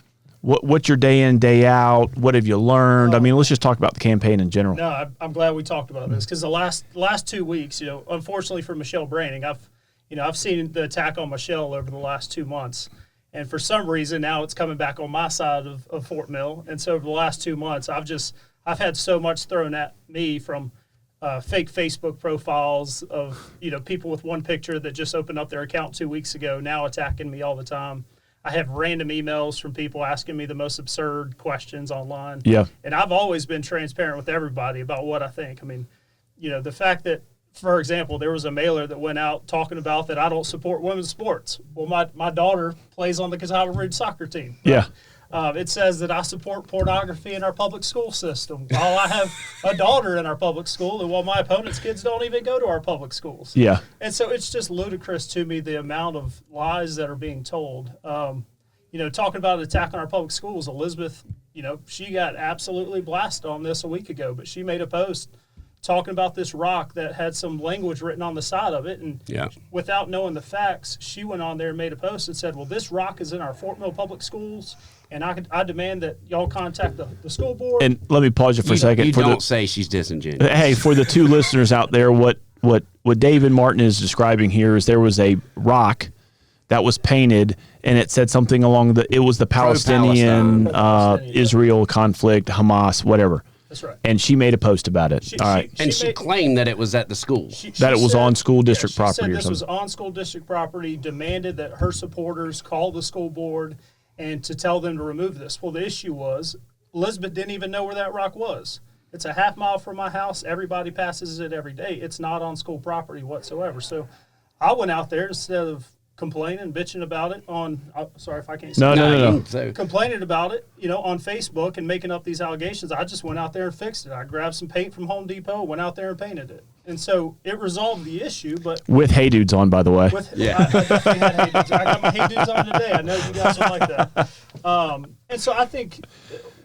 what's your day in, day out? What have you learned? I mean, let's just talk about the campaign in general. No, I'm glad we talked about this because the last 2 weeks, you know, unfortunately for Michelle Branning, I've seen the attack on Michelle over the last 2 months. And for some reason now it's coming back on my side of Fort Mill. And so over the last 2 months, I've had so much thrown at me from fake Facebook profiles of, you know, people with one picture that just opened up their account 2 weeks ago, now attacking me all the time. I have random emails from people asking me the most absurd questions online. Yeah. And I've always been transparent with everybody about what I think. I mean, you know, the fact that, for example, there was a mailer that went out talking about that I don't support women's sports. Well, my daughter plays on the Catawba Ridge soccer team. Right? Yeah. It says that I support pornography in our public school system while I have a daughter in our public school and while my opponent's kids don't even go to our public schools. Yeah. And so it's just ludicrous to me the amount of lies that are being told. You know, talking about an attack on our public schools, Elizabeth, you know, she got absolutely blasted on this a week ago, but she made a post talking about this rock that had some language written on the side of it. And without knowing the facts, she went on there and made a post and said, well, this rock is in our Fort Mill public schools, and I demand that y'all contact the school board. And let me pause you for a second. You don't say she's disingenuous. Hey, for the two listeners out there, what David Martin is describing here is there was a rock that was painted, and it said something along it was the Palestinian Israel conflict, Hamas, whatever. That's right. And she made a post about it. She claimed that it was at the school. That it was on school district property or something. This was on school district property, demanded that her supporters call the school board and to tell them to remove this. Well, the issue was Elizabeth didn't even know where that rock was. It's a half mile from my house. Everybody passes it every day. It's not on school property whatsoever. So I went out there instead of complaining, bitching about it on, sorry if I can't say No. Complaining about it, you know, on Facebook and making up these allegations. I just went out there and fixed it. I grabbed some paint from Home Depot, went out there and painted it. And so it resolved the issue, but... With Hey Dudes on, by the way. I definitely had Hey Dudes. I got my Hey Dudes on today. I know you guys will like that. And so I think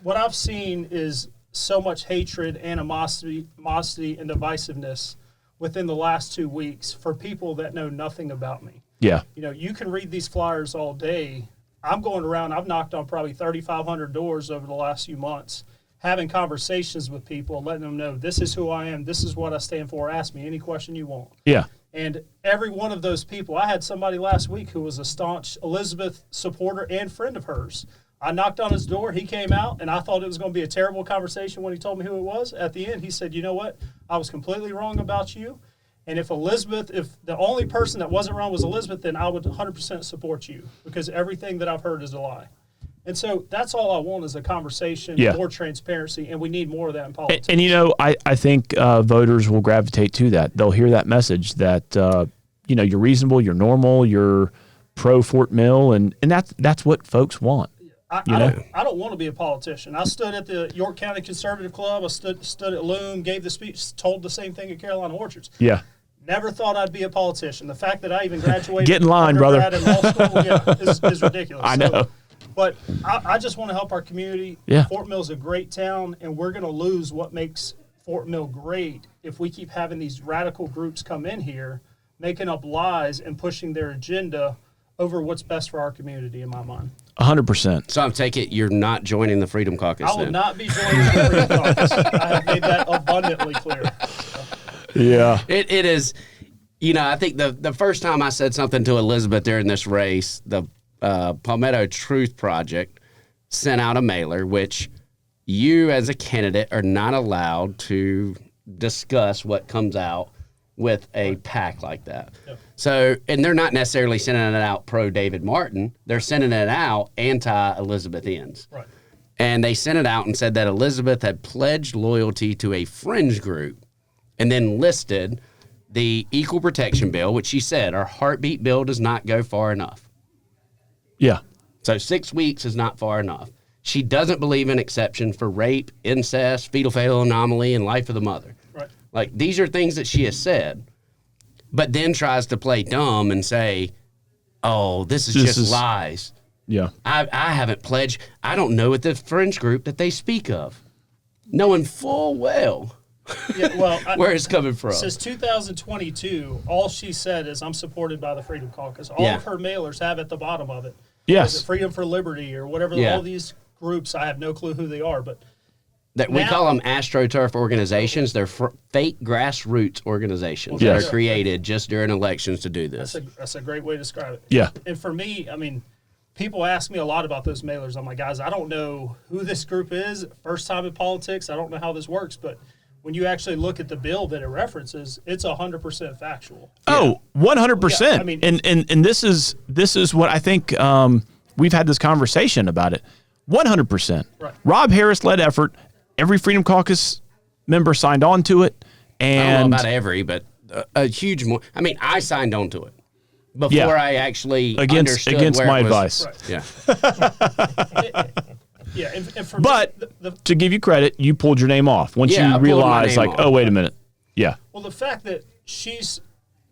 what I've seen is so much hatred, animosity, and divisiveness within the last 2 weeks for people that know nothing about me. Yeah. You know, you can read these flyers all day. I'm going around, I've knocked on probably 3,500 doors over the last few months, having conversations with people, letting them know this is who I am, this is what I stand for, ask me any question you want. Yeah. And every one of those people, I had somebody last week who was a staunch Elizabeth supporter and friend of hers. I knocked on his door, he came out, and I thought it was going to be a terrible conversation when he told me who it was. At the end, he said, you know what, I was completely wrong about you. And if the only person that wasn't wrong was Elizabeth, then I would 100% support you because everything that I've heard is a lie. And so that's all I want is a conversation, more transparency, and we need more of that in politics. And I think voters will gravitate to that. They'll hear that message that, you're reasonable, you're normal, you're pro Fort Mill, and that's what folks want. I don't want to be a politician. I stood at the York County Conservative Club. I stood at Loom, gave the speech, told the same thing at Carolina Orchards. Yeah. Never thought I'd be a politician. The fact that I even graduated Get in line, brother. In law school, is ridiculous. I know. But I just want to help our community. Yeah. Fort Mill's a great town, and we're going to lose what makes Fort Mill great if we keep having these radical groups come in here, making up lies and pushing their agenda over what's best for our community, in my mind. 100%. So I take it you're not joining the Freedom Caucus. I will not be joining the Freedom Caucus. I have made that abundantly clear. Yeah. It is, I think the first time I said something to Elizabeth during this race, the Palmetto Truth Project sent out a mailer, which you as a candidate are not allowed to discuss what comes out with a PAC like that. Yep. So, and they're not necessarily sending it out pro David Martin. They're sending it out anti-Elizabeth Inns. Right. And they sent it out and said that Elizabeth had pledged loyalty to a fringe group and then listed the Equal Protection Bill, which she said our heartbeat bill does not go far enough. Yeah. So 6 weeks is not far enough. She doesn't believe in exception for rape, incest, fetal anomaly, and life of the mother. Right. Like, these are things that she has said, but then tries to play dumb and say, oh, this is just lies. Yeah. I haven't pledged. I don't know what the fringe group that they speak of, knowing full well where it's coming from. Since 2022, all she said is, I'm supported by the Freedom Caucus. All of her mailers have at the bottom of it. Yes. Is it Freedom for Liberty or whatever, all these groups, I have no clue who they are, but we call them AstroTurf organizations. They're fake grassroots organizations that are created just during elections to do this. That's a great way to describe it. Yeah. And for me, people ask me a lot about those mailers. I'm like, guys, I don't know who this group is. First time in politics. I don't know how this works. But when you actually look at the bill that it references, it's 100% factual. Oh, 100%. Yeah, and this is what I think we've had this conversation about it. 100%. Right. Rob Harris led effort. Every Freedom Caucus member signed on to it. And I don't know about every, but a huge more. I signed on to it before I actually understood against where my it advice. was. Right. Yeah. And for to give you credit, you pulled your name off once you realized, oh, wait a minute. Yeah. Well, the fact that she's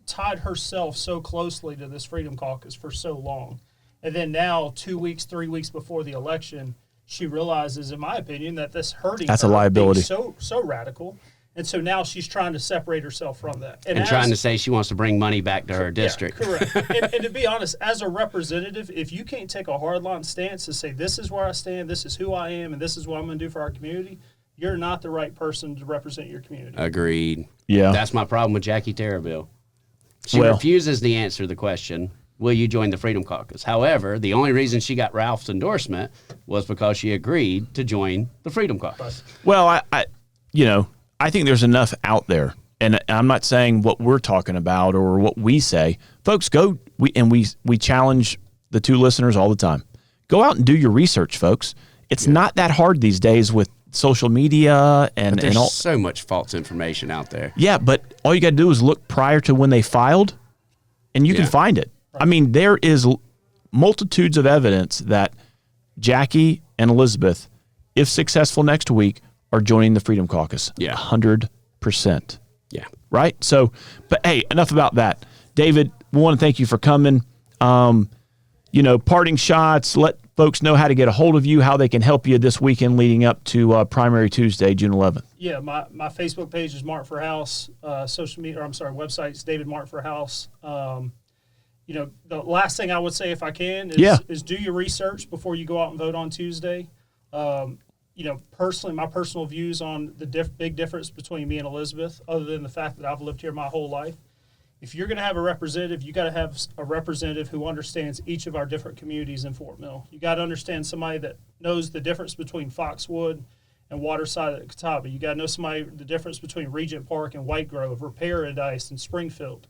tied herself so closely to this Freedom Caucus for so long, and then now 2 weeks, 3 weeks before the election, she realizes, in my opinion, that this hurting that's a liability. So radical. And so now she's trying to separate herself from that. And trying to say she wants to bring money back to her district. Yeah, correct. and to be honest, as a representative, if you can't take a hardline stance to say, this is where I stand, this is who I am, and this is what I'm going to do for our community, you're not the right person to represent your community. Agreed. Yeah. That's my problem with Jackie Tarabill. She refuses to answer the question, will you join the Freedom Caucus? However, the only reason she got Ralph's endorsement was because she agreed to join the Freedom Caucus. Well, I think there's enough out there, and I'm not saying what we're talking about or what we say. Folks, we challenge the two listeners all the time. Go out and do your research, folks. It's not that hard these days with social media and there's so much false information out there. Yeah, but all you got to do is look prior to when they filed, and you can find it. Right. There is multitudes of evidence that Jackie and Elizabeth, if successful next week, are joining the Freedom Caucus. Yeah. 100%. Yeah. Right? So, but hey, enough about that. David, we want to thank you for coming. Parting shots, let folks know how to get a hold of you, how they can help you this weekend leading up to Primary Tuesday, June 11th. Yeah, my Facebook page is Mark for House. Website's David Mark for House. The last thing I would say, if I can, is do your research before you go out and vote on Tuesday. Personally, my personal views on the big difference between me and Elizabeth, other than the fact that I've lived here my whole life. If you're going to have a representative, you got to have a representative who understands each of our different communities in Fort Mill. You got to understand somebody that knows the difference between Foxwood and Waterside at Catawba. You got to know the difference between Regent Park and White Grove, or Paradise and Springfield.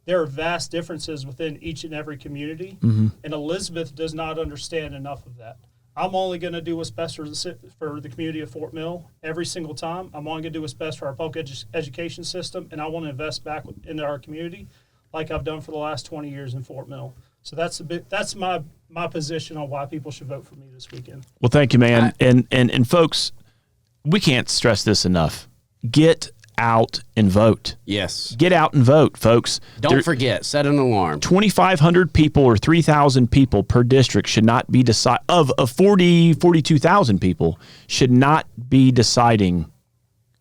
There are vast differences within each and every community, and Elizabeth does not understand enough of that. I'm only going to do what's best for the community of Fort Mill every single time. I'm only going to do what's best for our public education system, and I want to invest back into our community like I've done for the last 20 years in Fort Mill. So that's my position on why people should vote for me this weekend. Well, thank you, man. And folks, we can't stress this enough. Get out and vote. Yes. Get out and vote, folks. Don't forget, set an alarm. 2,500 people or 3,000 people per district should not be of 42,000 people should not be deciding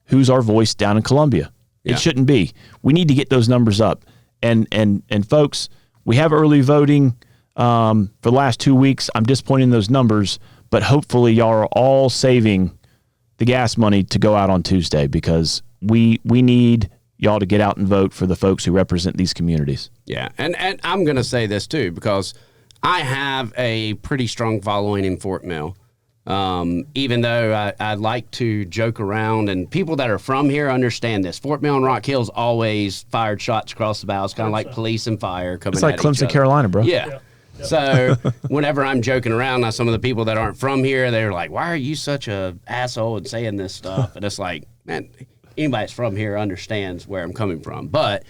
who's our voice down in Columbia. Yeah. It shouldn't be. We need to get those numbers up. And folks, we have early voting for the last 2 weeks. I'm disappointed in those numbers, but hopefully y'all are all saving the gas money to go out on Tuesday, because we need y'all to get out and vote for the folks who represent these communities. Yeah, and I'm going to say this too, because I have a pretty strong following in Fort Mill. Even though I like to joke around, and people that are from here understand this. Fort Mill and Rock Hill's always fired shots across the bow. It's kind of like police and fire coming It's like at Clemson, each other. Carolina, bro. Yeah. So whenever I'm joking around, now some of the people that aren't from here, they're like, why are you such a asshole and saying this stuff? And it's like, man, anybody that's from here understands where I'm coming from. But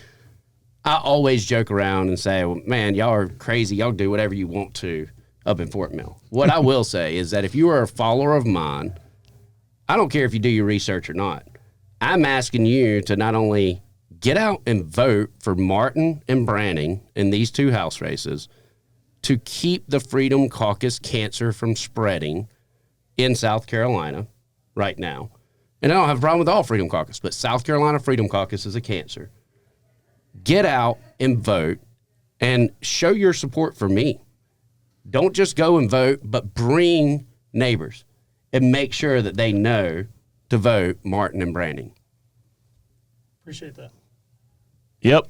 I always joke around and say, well, man, y'all are crazy. Y'all do whatever you want to up in Fort Mill. What I will say is that if you are a follower of mine, I don't care if you do your research or not. I'm asking you to not only get out and vote for Martin and Branning in these two House races to keep the Freedom Caucus cancer from spreading in South Carolina right now. And I don't have a problem with all Freedom Caucus, but South Carolina Freedom Caucus is a cancer. Get out and vote and show your support for me. Don't just go and vote, but bring neighbors and make sure that they know to vote Martin and Branning. Appreciate that. Yep.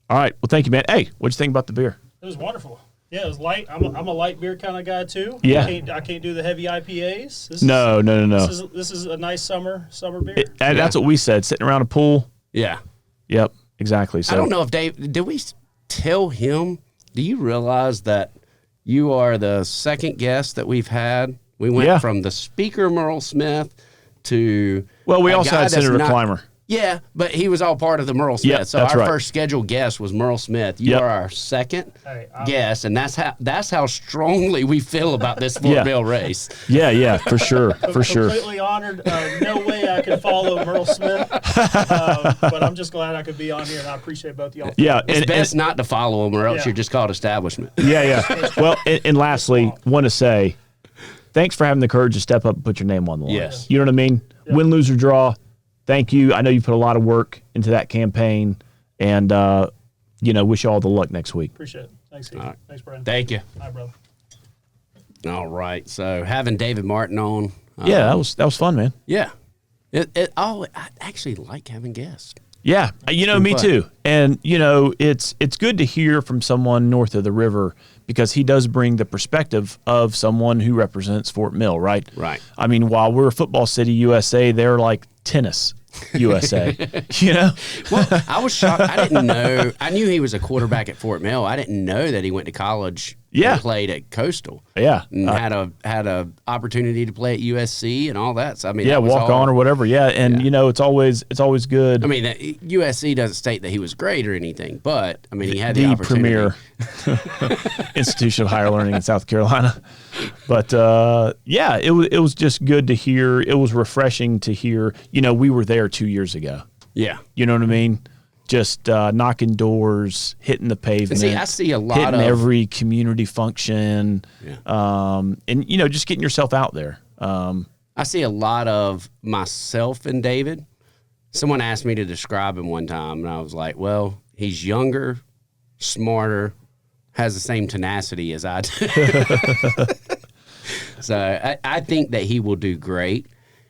All right. Well, thank you, man. Hey, what'd you think about the beer? It was wonderful. Yeah, it was light. I'm a light beer kind of guy too. Yeah. I can't do the heavy IPAs. No. This is a nice summer beer. That's what we said. Sitting around a pool. Yeah. Yep. Exactly. So I don't know if Dave, did we tell him, do you realize that you are the second guest that we've had? We went from the speaker, Merle Smith, to... Well, we also had Senator Clymer. Yeah, but he was all part of the Merle Smith. Yep, so our first scheduled guest was Merle Smith. You are our second guest, and that's how strongly we feel about this Fort Mill race. Yeah, for sure, for sure. Completely honored. No way I could follow Merle Smith, but I'm just glad I could be on here, and I appreciate both of y'all. Yeah, it's best not to follow him, or else you're just called establishment. Yeah. Well, and lastly, want to say, thanks for having the courage to step up and put your name on the line. Yes. You know what I mean? Yeah. Win, lose, or draw. Thank you. I know you put a lot of work into that campaign, and wish you all the luck next week. Appreciate it. Thanks, Steve. Right. Thanks, Brian. Thank you. Hi, brother. All right. So having David Martin on. That was fun, man. Yeah. I actually like having guests. Yeah, me too. And it's good to hear from someone north of the river, because he does bring the perspective of someone who represents Fort Mill, right? Right. I mean, while we're Football City, USA, they're like tennis USA. Well, I was shocked. I didn't know. I knew he was a quarterback at Fort Mill. I didn't know that he went to college. And played at Coastal. Yeah, and had a opportunity to play at USC and all that. So I mean, walk on or whatever. Yeah, and it's always good. I mean, USC doesn't state that he was great or anything, but I mean, he had the opportunity. Premier institution of higher learning in South Carolina. But it was just good to hear. It was refreshing to hear. We were there 2 years ago. Yeah, you know what I mean. Just knocking doors, hitting the pavement. I see a lot hitting every community function, and just getting yourself out there. I see a lot of myself in David. Someone asked me to describe him one time, and I was like, "Well, he's younger, smarter, has the same tenacity as I do." So I think that he will do great,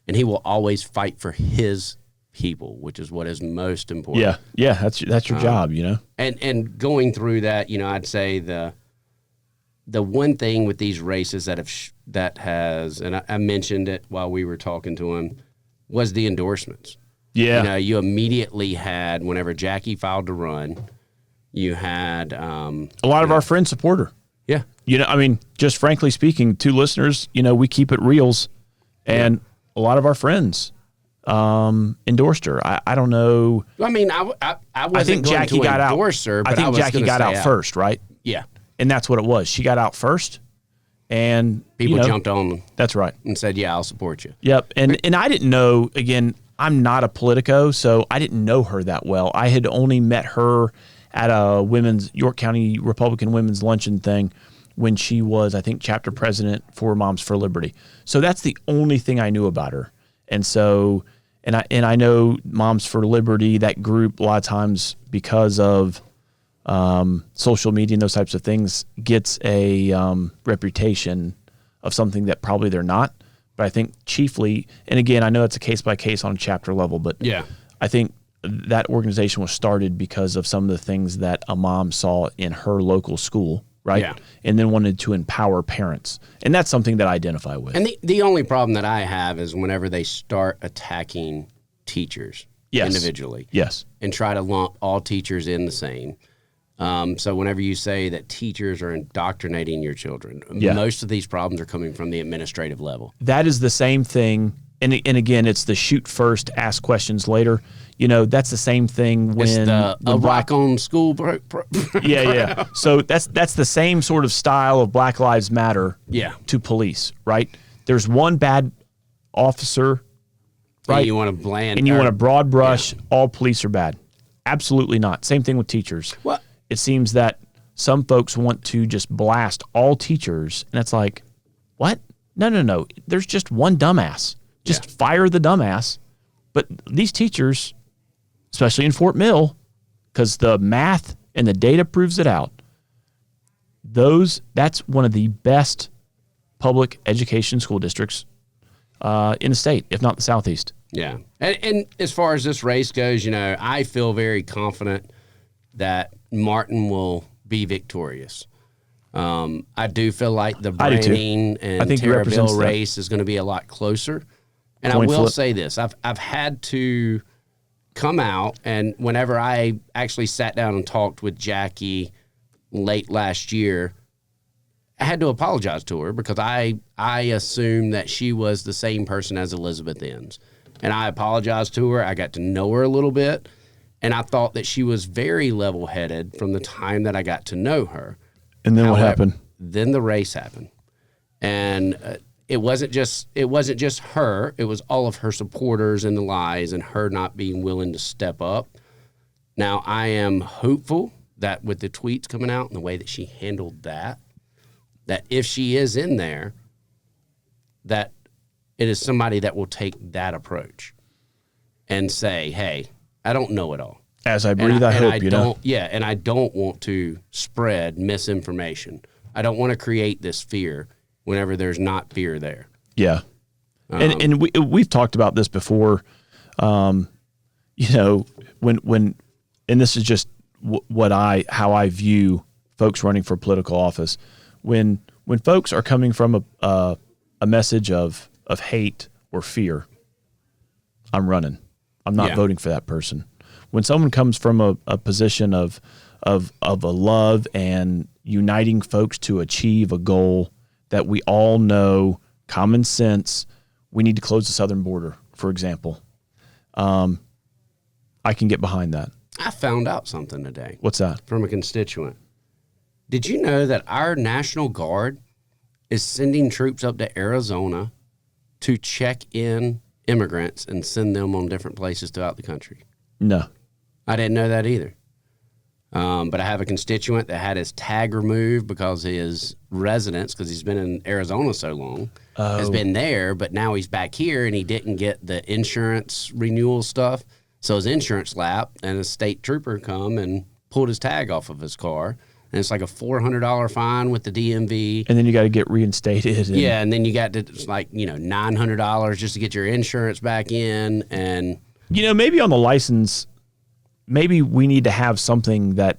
and he will always fight for his people, which is what is most important. Yeah, that's your job, And going through that, I'd say the one thing with these races that has, and I mentioned it while we were talking to him, was the endorsements. Yeah, you immediately had, whenever Jackie filed to run, you had a lot of our friends support her. Yeah. I mean, just frankly speaking, to listeners, we keep it reals, and a lot of our friends endorsed her. I don't know. I mean, I wasn't going Jackie to got endorse her, but I think was Jackie got out first, right? Yeah. And that's what it was. She got out first, and people jumped on them. That's right. And said, "Yeah, I'll support you." Yep. And I didn't know. Again, I'm not a Politico, so I didn't know her that well. I had only met her at a York County Republican women's luncheon thing when she was, I think, chapter president for Moms for Liberty. So that's the only thing I knew about her. And so, and I know Moms for Liberty, that group, a lot of times because of social media and those types of things, gets a reputation of something that probably they're not. But I think chiefly, and again, I know it's a case by case on a chapter level, but I think that organization was started because of some of the things that a mom saw in her local school, right? Yeah. And then wanted to empower parents. And that's something that I identify with. And the only problem that I have is whenever they start attacking teachers individually. Yes. And try to lump all teachers in the same. So whenever you say that teachers are indoctrinating your children, most of these problems are coming from the administrative level. That is the same thing. And again, it's the shoot first, ask questions later. That's the same thing when it's the black on school. Yeah. So that's the same sort of style of Black Lives Matter. Yeah. To police, right? There's one bad officer, right? And you want to you want to broad brush. All police are bad. Absolutely not. Same thing with teachers. What? It seems that some folks want to just blast all teachers, and it's like, what? No. There's just one dumbass. Just fire the dumbass. But these teachers, especially in Fort Mill, because the math and the data proves it out, that's one of the best public education school districts in the state, if not the Southeast. Yeah. And as far as this race goes, I feel very confident that Martin will be victorious. I do feel like the Branning and Terrabelle race is going to be a lot closer. And I will say this, I've had to come out, and whenever I actually sat down and talked with Jackie late last year, I had to apologize to her because I assumed that she was the same person as Elizabeth Enns. And I apologized to her. I got to know her a little bit, and I thought that she was very level-headed from the time that I got to know her. And then what happened? Then the race happened. And it wasn't just her. It was all of her supporters and the lies and her not being willing to step up. Now, I am hopeful that with the tweets coming out and the way that she handled that if she is in there, that it is somebody that will take that approach and say, hey, I don't know it all. As I breathe, I hope, Yeah, and I don't want to spread misinformation. I don't want to create this fear whenever there's not fear there. Yeah. And we've talked about this before, when and this is just how I view folks running for political office. When folks are coming from a message of hate or fear, I'm running. I'm not voting for that person. When someone comes from a position of a love and uniting folks to achieve a goal that we all know, common sense, we need to close the southern border, for example. I can get behind that. I found out something today. What's that? From a constituent. Did you know that our National Guard is sending troops up to Arizona to check in immigrants and send them on different places throughout the country? No. I didn't know that either. But I have a constituent that had his tag removed because his residence, because he's been in Arizona so long, has been there, but now he's back here and he didn't get the insurance renewal stuff. So his insurance lapsed, and a state trooper come and pulled his tag off of his car. And it's like a $400 fine with the DMV. And then you got to get reinstated. And then you got to, it's like, $900 just to get your insurance back in. And maybe on the license, maybe we need to have something that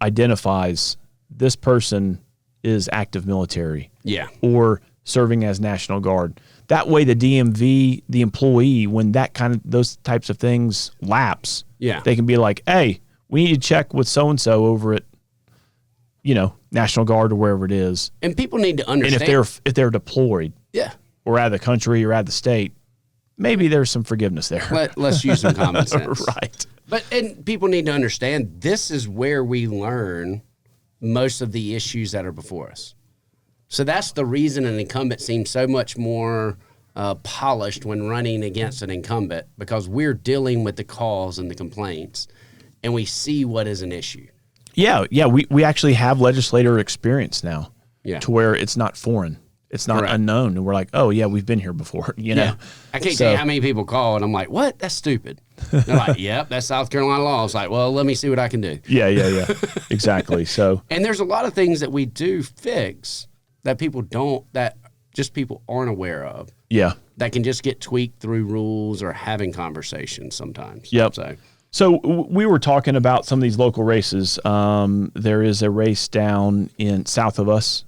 identifies this person is active military. Yeah. Or serving as National Guard. That way the DMV, the employee, when those types of things lapse, they can be like, hey, we need to check with so-and-so over at, National Guard or wherever it is. And people need to understand. And if they're deployed, yeah, or out of the country or out of the state, maybe there's some forgiveness there. Let's use some common sense. Right. And people need to understand this is where we learn most of the issues that are before us. So that's the reason an incumbent seems so much more polished when running against an incumbent, because we're dealing with the calls and the complaints, and we see what is an issue. Yeah. We actually have legislator experience now, yeah, to where it's not foreign. It's not unknown. And we're like, oh, yeah, we've been here before, Yeah. I can't tell you how many people call, and I'm like, what? That's stupid. They're like, yep, that's South Carolina law. It's like, well, let me see what I can do. Yeah. Exactly. So, and there's a lot of things that we do fix that people aren't aware of. Yeah. That can just get tweaked through rules or having conversations sometimes. Yep. So we were talking about some of these local races. There is a race down in south of us.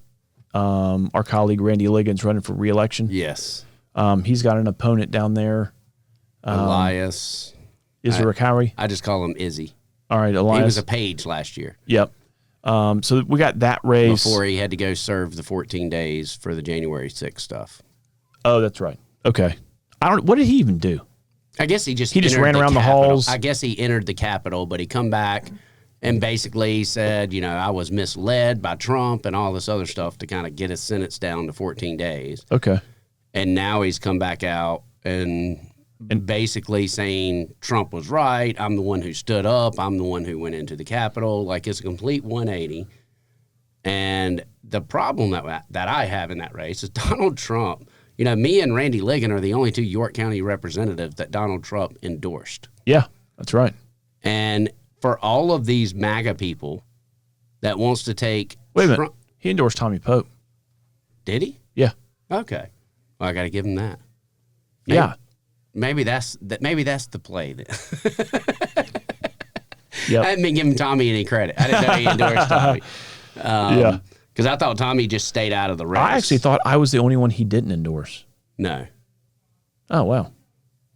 Our colleague Randy Liggins running for re-election. Yes. He's got an opponent down there. Elias. Izarakawi. I just call him Izzy. All right, Elias. He was a page last year. Yep. So we got that race. Before he had to go serve the 14 days for the January 6th stuff. Oh, that's right. Okay. What did he even do? I guess he just ran around the halls. I guess he entered the Capitol, but he come back and basically said, I was misled by Trump and all this other stuff to kind of get his sentence down to 14 days. Okay. And now he's come back out and basically saying Trump was right. I'm the one who stood up. I'm the one who went into the Capitol. Like, it's a complete 180. And the problem that I have in that race is Donald Trump. Me and Randy Liggins are the only two York County representatives that Donald Trump endorsed. Yeah, that's right. And for all of these MAGA people that wants to take... Wait a minute. He endorsed Tommy Pope. Did he? Yeah. Okay. Well, I got to give him that. Maybe that's the play then. Yep. I haven't been giving Tommy any credit. I didn't know he endorsed Tommy. Yeah. Because I thought Tommy just stayed out of the race. I actually thought I was the only one he didn't endorse. No. Oh, wow.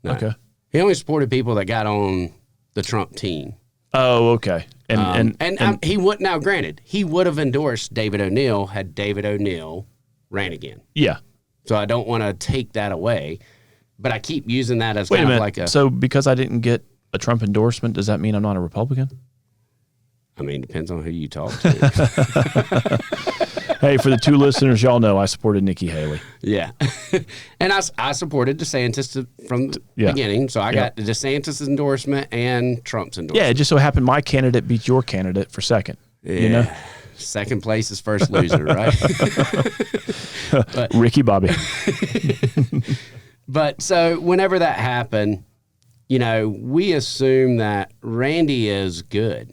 No. Okay. He only supported people that got on the Trump team. Oh, okay. And he would, now granted, he would have endorsed David O'Neill had David O'Neill ran again. Yeah. So I don't want to take that away, but I keep using that as kind of like a... So because I didn't get a Trump endorsement, does that mean I'm not a Republican? I mean, depends on who you talk to. Hey, for the two listeners, y'all know I supported Nikki Haley. Yeah. And I supported DeSantis from the beginning, so I got the DeSantis endorsement and Trump's endorsement. Yeah, it just so happened my candidate beat your candidate for second. Yeah. Second place is first loser, right? But, Ricky Bobby. But so whenever that happened, we assume that Randy is good.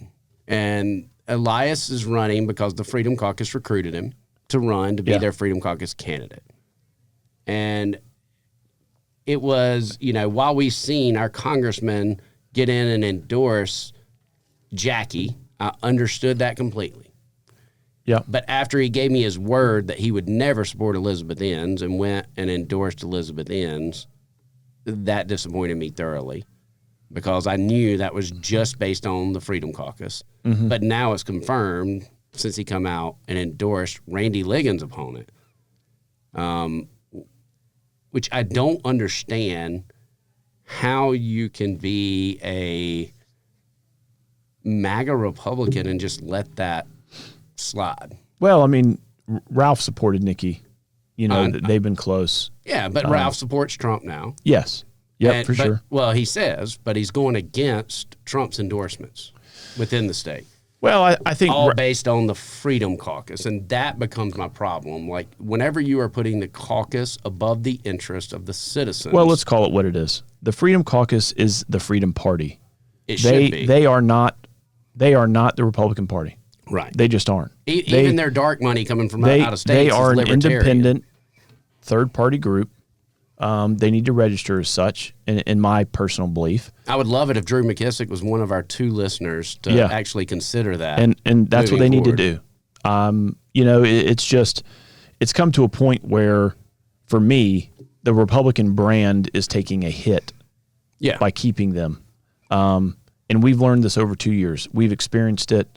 And Elias is running because the Freedom Caucus recruited him to run to be their Freedom Caucus candidate. And it was, while we've seen our congressman get in and endorse Jackie, I understood that completely. Yeah. But after he gave me his word that he would never support Elizabeth Enns and went and endorsed Elizabeth Enns, that disappointed me thoroughly. Because I knew that was just based on the Freedom Caucus. Mm-hmm. But now it's confirmed since he come out and endorsed Randy Liggins' opponent, which I don't understand how you can be a MAGA Republican and just let that slide. Well, I mean, Ralph supported Nikki. They've been close. Yeah, but Ralph supports Trump now. Yes. Yeah, for sure. Well, he says, but he's going against Trump's endorsements within the state. Well, I think... all based on the Freedom Caucus, and that becomes my problem. Like, whenever you are putting the caucus above the interest of the citizens... Well, let's call it what it is. The Freedom Caucus is the Freedom Party. It should be. They are not the Republican Party. Right. They just aren't. Even their dark money coming from out of state. They are an independent third-party group. They need to register as such, in my personal belief. I would love it if Drew McKissick was one of our two listeners to actually consider that. And that's what they need to do. It's come to a point where, for me, the Republican brand is taking a hit by keeping them. And we've learned this over 2 years. We've experienced it.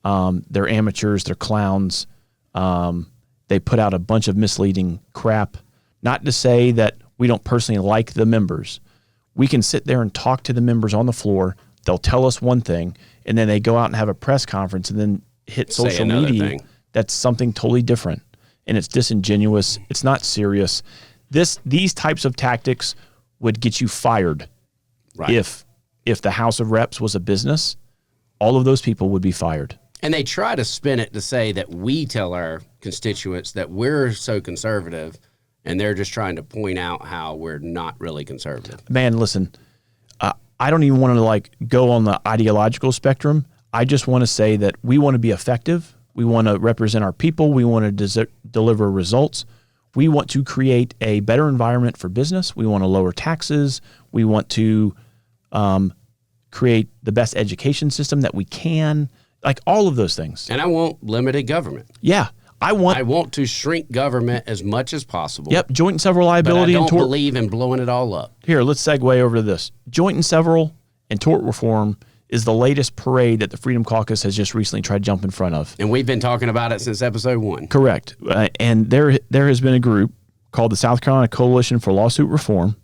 They're amateurs. They're clowns. They put out a bunch of misleading crap. Not to say that we don't personally like the members. We can sit there and talk to the members on the floor. They'll tell us one thing, and then they go out and have a press conference and then hit social media. Thing. That's something totally different, and it's disingenuous. It's not serious. These types of tactics would get you fired. Right. If the House of Reps was a business, all of those people would be fired. And they try to spin it to say that we tell our constituents that we're so conservative, and they're just trying to point out how we're not really conservative. Man, listen, I don't even want to go on the ideological spectrum. I just want to say that we want to be effective. We want to represent our people. We want to deliver results. We want to create a better environment for business. We want to lower taxes. We want to create the best education system that we can, like all of those things. And I want limited government. Yeah. I want to shrink government as much as possible. Yep. Joint and several liability. But I don't believe in blowing it all up. Here, let's segue over to this. Joint and several and tort reform is the latest parade that the Freedom Caucus has just recently tried to jump in front of. And we've been talking about it since episode 1. Correct. And there has been a group called the South Carolina Coalition for Lawsuit Reform.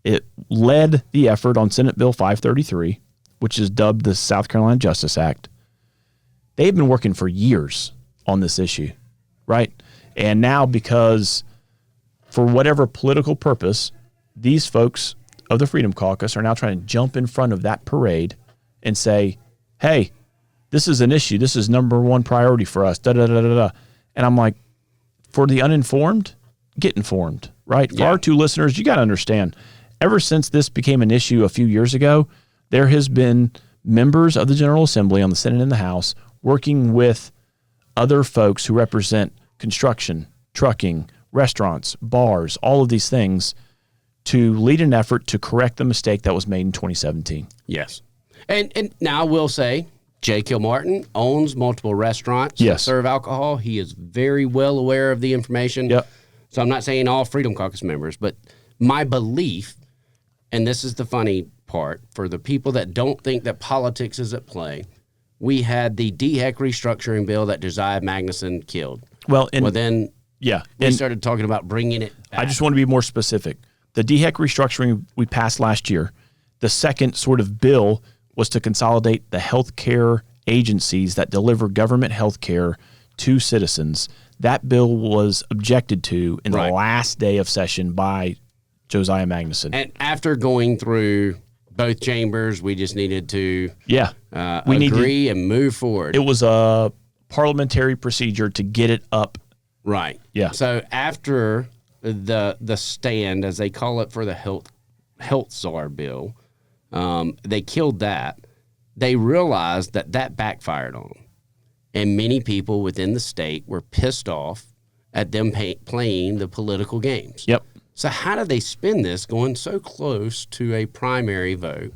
It led the effort on Senate Bill 533, which is dubbed the South Carolina Justice Act. They've been working for years on this issue, right? And now, because for whatever political purpose, these folks of the Freedom Caucus are now trying to jump in front of that parade and say, hey, this is an issue. This is number one priority for us. Da, da, da, da, da. And I'm like, for the uninformed, get informed, right? For our two listeners, you got to understand, ever since this became an issue a few years ago, there has been members of the General Assembly on the Senate and the House working with other folks who represent construction, trucking, restaurants, bars, all of these things to lead an effort to correct the mistake that was made in 2017. Yes. And now I will say, Jay Kilmartin owns multiple restaurants that serve alcohol. He is very well aware of the information. Yep. So I'm not saying all Freedom Caucus members, but my belief, and this is the funny part, for the people that don't think that politics is at play, we had the DHEC restructuring bill that Josiah Magnuson killed. Then we started talking about bringing it back. I just want to be more specific. The DHEC restructuring we passed last year, the second sort of bill was to consolidate the healthcare agencies that deliver government health care to citizens. That bill was objected to in the last day of session by Josiah Magnuson. And after going through both chambers, we just needed to agree and move forward. It was a parliamentary procedure to get it up. Right. Yeah. So after the stand, as they call it, for the health czar bill, they killed that. They realized that backfired on them. And many people within the state were pissed off at them playing the political games. Yep. So how do they spin this going so close to a primary vote?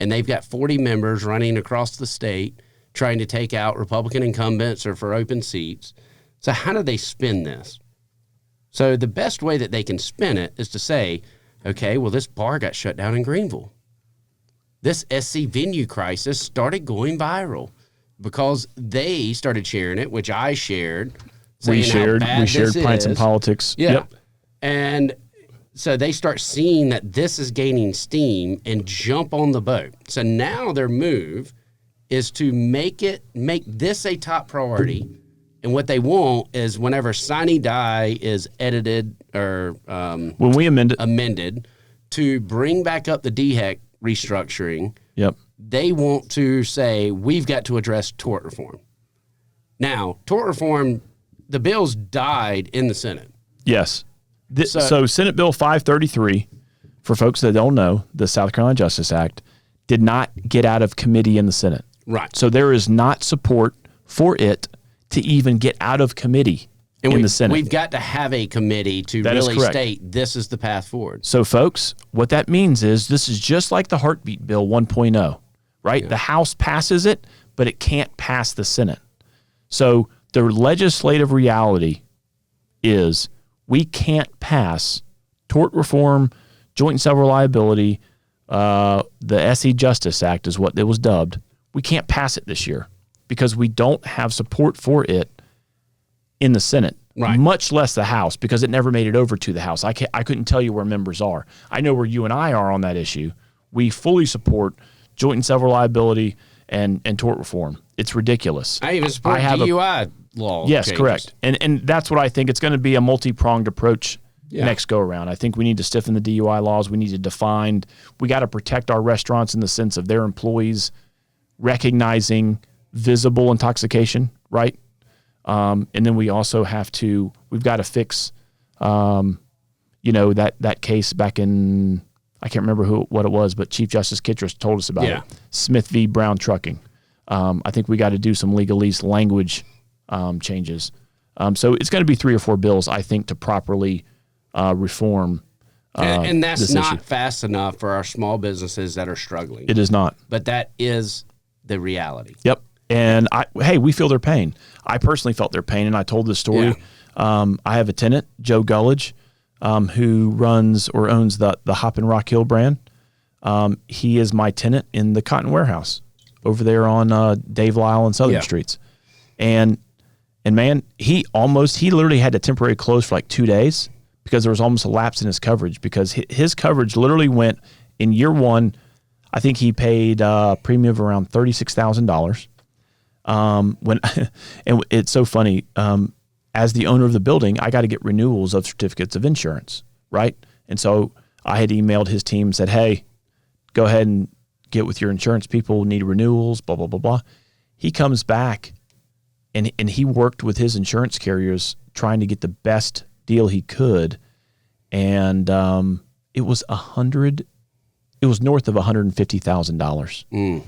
And they've got 40 members running across the state trying to take out Republican incumbents or for open seats. So how do they spin this? So the best way that they can spin it is to say, okay, well, this bar got shut down in Greenville. This SC venue crisis started going viral because they started sharing it, which I shared. We shared Pints and Politics. Yeah. Yep. And so they start seeing that this is gaining steam and jump on the boat. So now their move is to make this a top priority. And what they want is whenever Sine Die is edited or when we amended to bring back up the DHEC restructuring, they want to say we've got to address tort reform. Now, tort reform, the bills died in the Senate. Yes. So Senate Bill 533, for folks that don't know, the South Carolina Justice Act, did not get out of committee in the Senate. Right. So there is not support for it to even get out of committee in the Senate. We've got to have a committee to really state this is the path forward. So, folks, what that means is this is just like the Heartbeat Bill 1.0, right? Yeah. The House passes it, but it can't pass the Senate. So the legislative reality is we can't pass tort reform, joint and several liability, the SC Justice Act is what it was dubbed. We can't pass it this year. because we don't have support for it in the Senate, much less the House, because it never made it over to the House. I couldn't tell you where members are. I know where you and I are on that issue. We fully support joint and several liability and tort reform. It's ridiculous. I even support DUI law. Yes, changes. correct. And that's what I think. It's going to be a multi-pronged approach next go around. I think we need to stiffen the DUI laws. We need to define. We got to protect our restaurants in the sense of their employees recognizing visible intoxication, right? And then we also we've got to fix, that case back in, I can't remember what it was, but Chief Justice Kittredge told us about it. Smith v. Brown Trucking. I think we got to do some legalese language changes. So it's going to be 3 or 4 bills, I think, to properly reform. And that's not fast enough for our small businesses that are struggling. It is not. But that is the reality. Yep. And we feel their pain. I personally felt their pain, and I told this story. Yeah. I have a tenant, Joe Gullidge, who runs or owns the Hop and Rock Hill brand. He is my tenant in the Cotton Warehouse over there on Dave Lyle and Southern Streets. And man, he literally had to temporarily close for like 2 days because there was almost a lapse in his coverage, because his coverage literally went in year 1. I think he paid a premium of around $36,000. And it's so funny. As the owner of the building, I got to get renewals of certificates of insurance, right? And so I had emailed his team, said, hey, go ahead and get with your insurance people, need renewals, blah, blah, blah, blah. He comes back and he worked with his insurance carriers trying to get the best deal he could. And it was north of $150,000.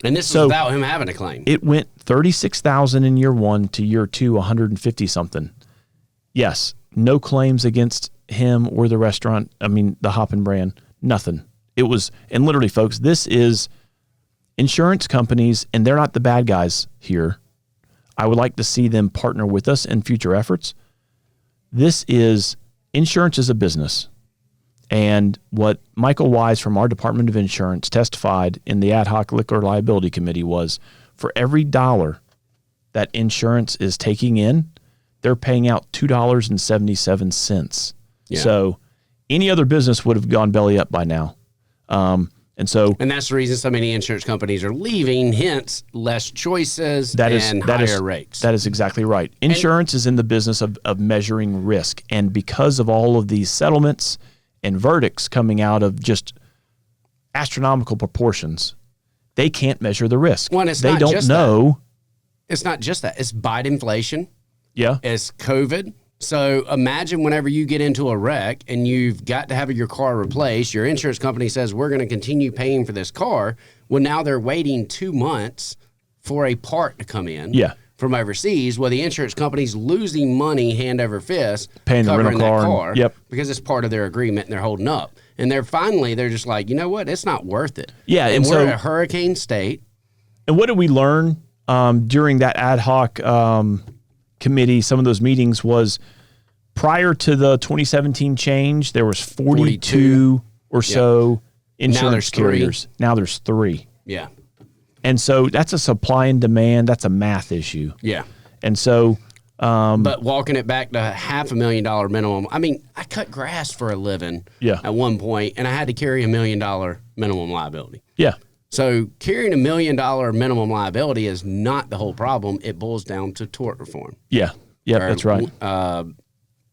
And this is without him having a claim. It went $36,000 in year 1 to year 2, $150 something. Yes, no claims against him or the restaurant. I mean, the Hoppin' brand, nothing. It was, and literally, folks, this is insurance companies, and they're not the bad guys here. I would like to see them partner with us in future efforts. Insurance is a business. And what Michael Wise from our Department of Insurance testified in the Ad Hoc Liquor Liability Committee was, for every dollar that insurance is taking in, they're paying out $2.77. Yeah. So any other business would have gone belly up by now. And that's the reason so many insurance companies are leaving, hence less choices and higher rates. That is exactly right. Insurance is in the business of measuring risk. And because of all of these settlements and verdicts coming out of just astronomical proportions, they can't measure the risk. Well, they don't know. It's not just that. It's bite inflation. Yeah. It's COVID. So imagine whenever you get into a wreck and you've got to have your car replaced, your insurance company says, we're going to continue paying for this car. Well, now they're waiting 2 months for a part to come in. Yeah. From overseas, well, the insurance company's losing money hand over fist paying the rental car because it's part of their agreement and they're holding up. And they're just like, you know what? It's not worth it. Yeah. And we're a hurricane state. And what did we learn during that ad hoc committee, some of those meetings, was prior to the 2017 change, there was 42 or so insurance carriers. Now there's 3. Yeah. And so that's a supply and demand. That's a math issue. Yeah. And so, but walking it back to $500,000 minimum. I mean, I cut grass for a living at one point, and I had to carry $1 million minimum liability. Yeah. So carrying $1 million minimum liability is not the whole problem. It boils down to tort reform. Yeah. Yeah, that's right.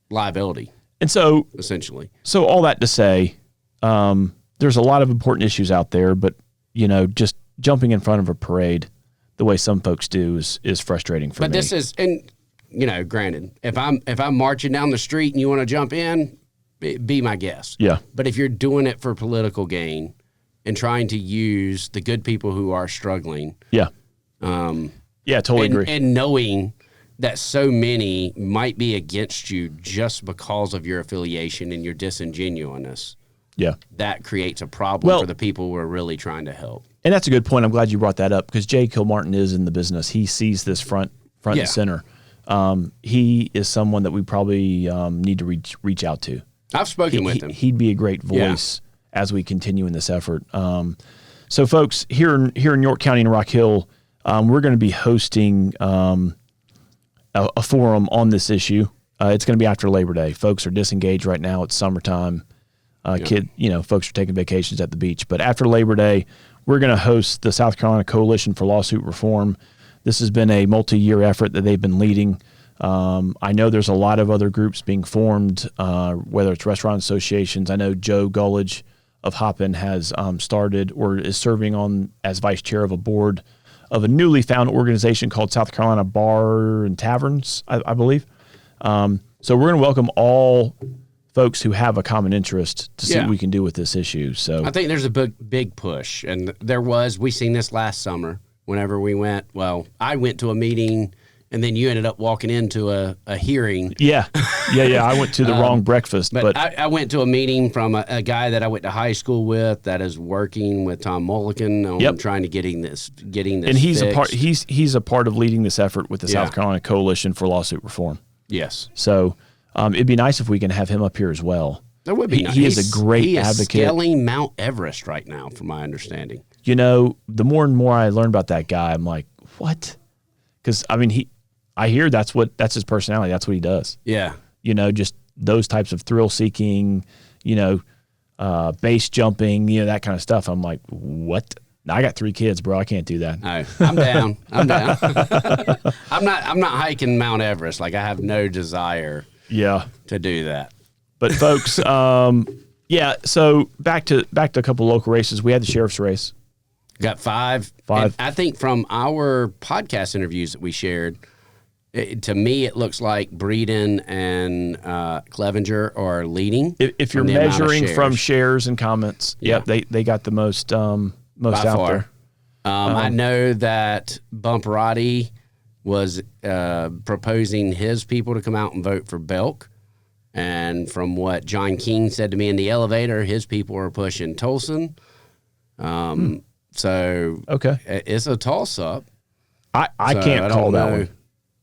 Liability. And so, essentially. So all that to say, there's a lot of important issues out there, but, just jumping in front of a parade the way some folks do is frustrating for me. But this is, and granted, if I'm marching down the street and you want to jump in, be my guest. Yeah. But if you're doing it for political gain and trying to use the good people who are struggling. Yeah. Totally agree. And knowing that so many might be against you just because of your affiliation and your disingenuousness. Yeah. That creates a problem for the people who are really trying to help. And that's a good point. I'm glad you brought that up because Jay Kilmartin is in the business. He sees this front and center. He is someone that we probably need to reach out to. I've spoken with him. He'd be a great voice as we continue in this effort. So folks, here in York County and Rock Hill, we're going to be hosting a forum on this issue. It's going to be after Labor Day. Folks are disengaged right now. It's summertime. Folks are taking vacations at the beach. But after Labor Day, we're going to host the South Carolina Coalition for Lawsuit Reform. This has been a multi-year effort that they've been leading. I know there's a lot of other groups being formed, whether it's restaurant associations. I know Joe Gullidge of Hoppin has started or is serving on as vice chair of a board of a newly found organization called South Carolina Bar and Taverns, I believe. So we're going to welcome all folks who have a common interest to see what we can do with this issue. So I think there's a big push, and we seen this last summer whenever we went. Well, I went to a meeting, and then you ended up walking into a hearing. Yeah. I went to the wrong breakfast. But I went to a meeting from a guy that I went to high school with that is working with Tom Mulliken on trying to getting this and he's fixed. He's a part of leading this effort with the South Carolina Coalition for Lawsuit Reform. Yes. So it'd be nice if we can have him up here as well. That would be nice. He is a great advocate. He is scaling Mount Everest right now, from my understanding. You know, the more and more I learn about that guy, I'm like, what? Because, I mean, I hear that's his personality. That's what he does. Yeah. You know, just those types of thrill-seeking, base jumping, that kind of stuff. I'm like, what? I got 3 kids, bro. I can't do that. I'm down. I'm down. I'm not hiking Mount Everest. Like, I have no desire to do that. But folks, so back to a couple local races. We had the sheriff's race. Got 5. And I think from our podcast interviews that we shared, to me, it looks like Breeden and Clevenger are leading. If you're measuring from shares and comments, they got the most out far. there. I know that Bumperati was proposing his people to come out and vote for Belk. And from what John King said to me in the elevator, his people are pushing Tolson. So it's a toss-up. I can't call that one.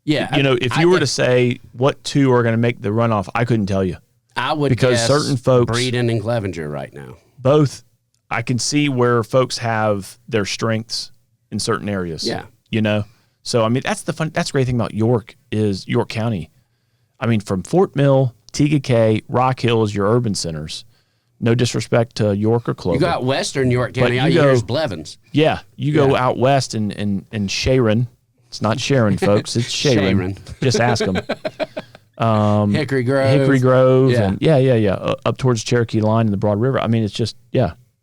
Yeah. If you were to say what 2 are going to make the runoff, I couldn't tell you. I would because guess certain folks, Breeden and Clevenger right now. Both, I can see where folks have their strengths in certain areas. Yeah. So, I mean, that's the great thing about York is York County. I mean, from Fort Mill, Tegakay, Rock Hill is your urban centers. No disrespect to York or Clover. You got Western York County. Out here's Blevins. Yeah. You go out west and Sharon. It's not Sharon, folks. It's Sharon. Just ask them. Hickory Grove. And up towards Cherokee Line and the Broad River. I mean, it's just,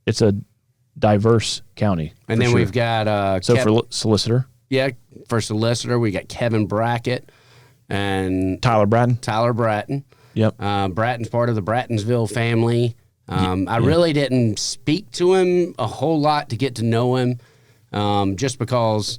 it's a diverse county. And then we've got... for solicitor. Yeah, for solicitor, we got Kevin Brackett and... Tyler Bratton. Yep. Bratton's part of the Brattonsville family. I really didn't speak to him a whole lot to get to know him, just because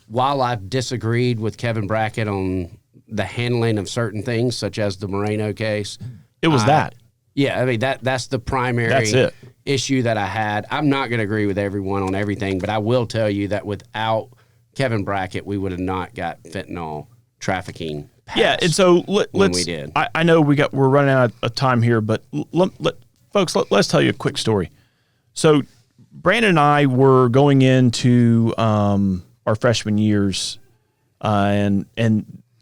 while I've disagreed with Kevin Brackett on the handling of certain things, such as the Moreno case. It was that. Yeah, I mean, that's the primary issue that I had. I'm not going to agree with everyone on everything, but I will tell you that without Kevin Brackett, we would have not got fentanyl trafficking passed. Yeah, and so let's. We did. I know we're running out of time here, but folks, let's tell you a quick story. So Brandon and I were going into our freshman years, and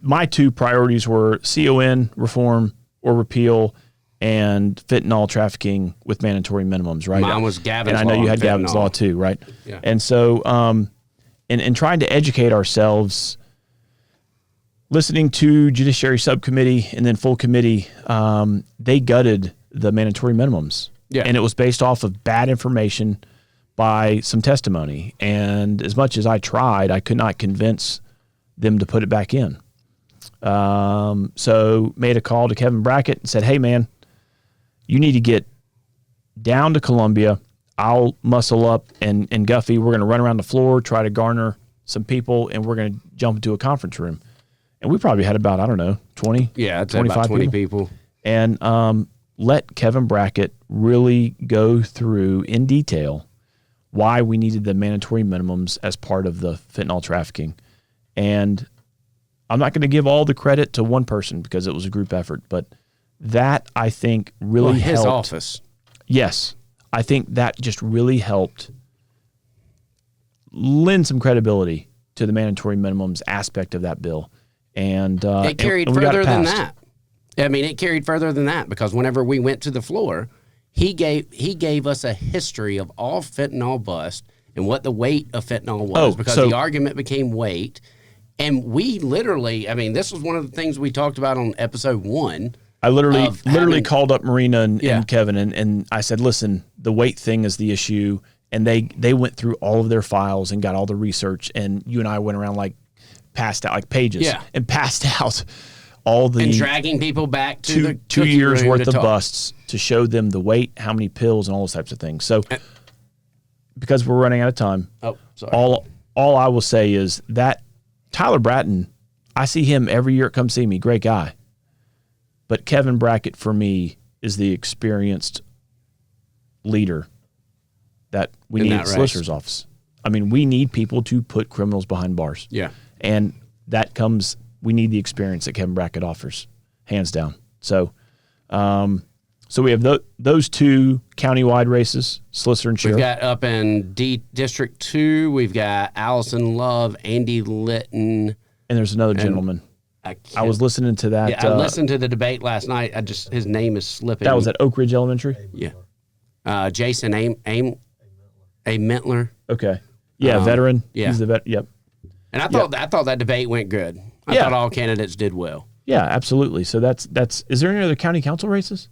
my 2 priorities were CON reform or repeal and fentanyl trafficking with mandatory minimums, right? Mine was Gavin's law. And I know you had Gavin's law too, right? Yeah. And so in trying to educate ourselves, listening to Judiciary Subcommittee and then full committee, they gutted the mandatory minimums. Yeah. And it was based off of bad information by some testimony. And as much as I tried, I could not convince them to put it back in. So made a call to Kevin Brackett and said, hey, man, you need to get down to Columbia. I'll muscle up and Guffey, we're going to run around the floor, try to garner some people, and we're going to jump into a conference room. And we probably had about, 20? Yeah, I'd say about 20 people. And let Kevin Brackett really go through in detail why we needed the mandatory minimums as part of the fentanyl trafficking. And I'm not going to give all the credit to one person because it was a group effort, but that I think really helped. His office. Yes. I think that just really helped lend some credibility to the mandatory minimums aspect of that bill. And it carried further than that. I mean, it carried further than that because whenever we went to the floor, he gave us a history of all fentanyl busts and what the weight of fentanyl was because the argument became weight. And we literally, I mean, this was one of the things we talked about on episode 1. I literally called up Marina and Kevin and I said, listen, the weight thing is the issue. And they went through all of their files and got all the research. And you and I went around passed out pages and passed out all the. And dragging people back to the 2 years worth of busts to show them the weight, how many pills and all those types of things. So because we're running out of time, all I will say is that Tyler Bratton, I see him every year at Come See Me, great guy. But Kevin Brackett, for me, is the experienced leader that we need at the solicitor's office. I mean, we need people to put criminals behind bars. Yeah. And that comes, we need the experience that Kevin Brackett offers, hands down. So we have those 2 countywide races, solicitor and sheriff. We've got up in District 2, we've got Allison Love, Andy Litton. And there's another gentleman. I was listening to that. Yeah, I listened to the debate last night. His name is slipping. That was at Oak Ridge Elementary? Yeah. Jason Mentler. Okay. Yeah, veteran. Yeah. He's the vet. Yep. And I thought that debate went good. I thought all candidates did well. Yeah, absolutely. So that's is there any other county council races?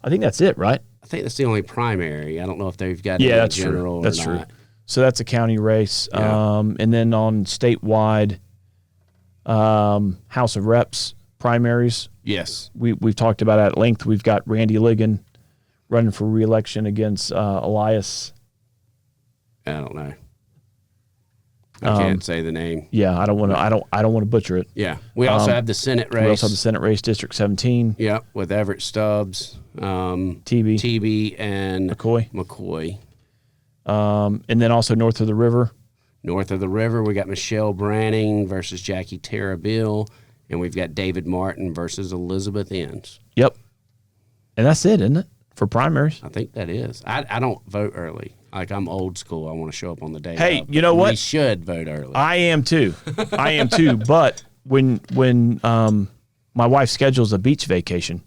I think that's it, right? I think that's the only primary. I don't know if they've got any that's general true. That's or true. not. So that's a county race. Yeah. And then on statewide House of Reps primaries. Yes. We've talked about at length. We've got Randy Ligon running for re-election against Elias. I don't know. I can't say the name. Yeah, I don't want to butcher it. Yeah. We also have the Senate race. We also have the Senate race, District 17. Yeah, with Everett Stubbs, TB and McCoy. And then also north of the river. North of the river, we got Michelle Branning versus Jackie Tarabill, and we've got David Martin versus Elizabeth Inns. Yep. And that's it, isn't it? For primaries. I think that is. I don't vote early. I'm old school. I want to show up on the day. Hey, you know what? We should vote early. I am too. But when my wife schedules a beach vacation,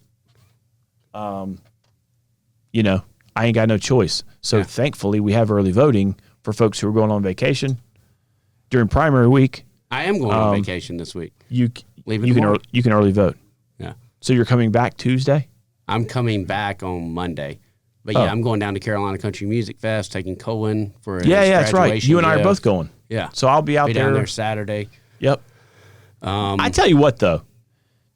I ain't got no choice. So thankfully, we have early voting for folks who are going on vacation during primary week. I am going on vacation this week. You can early vote. Yeah. So you're coming back Tuesday? I'm coming back on Monday. But I'm going down to Carolina Country Music Fest, taking Cohen for his that's right. You and I are both going. Yeah. So I'll be out down there Saturday. Yep. I tell you what, though,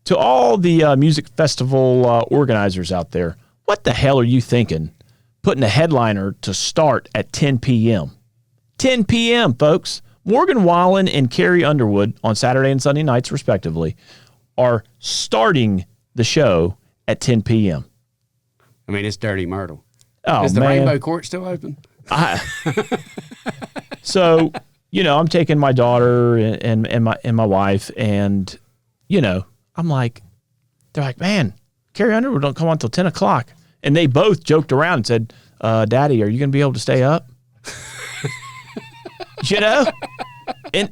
to all the music festival organizers out there, what the hell are you thinking putting a headliner to start at 10 p.m.? 10 p.m., folks. Morgan Wallen and Carrie Underwood on Saturday and Sunday nights, respectively, are starting the show at 10 p.m. I mean, it's Dirty Myrtle. Oh, is the man. Rainbow Court still open? So, I'm taking my daughter and my wife, and I'm like, they're like, man, Carrie Underwood don't come on until 10 o'clock, and they both joked around and said, "Daddy, are you going to be able to stay up?" and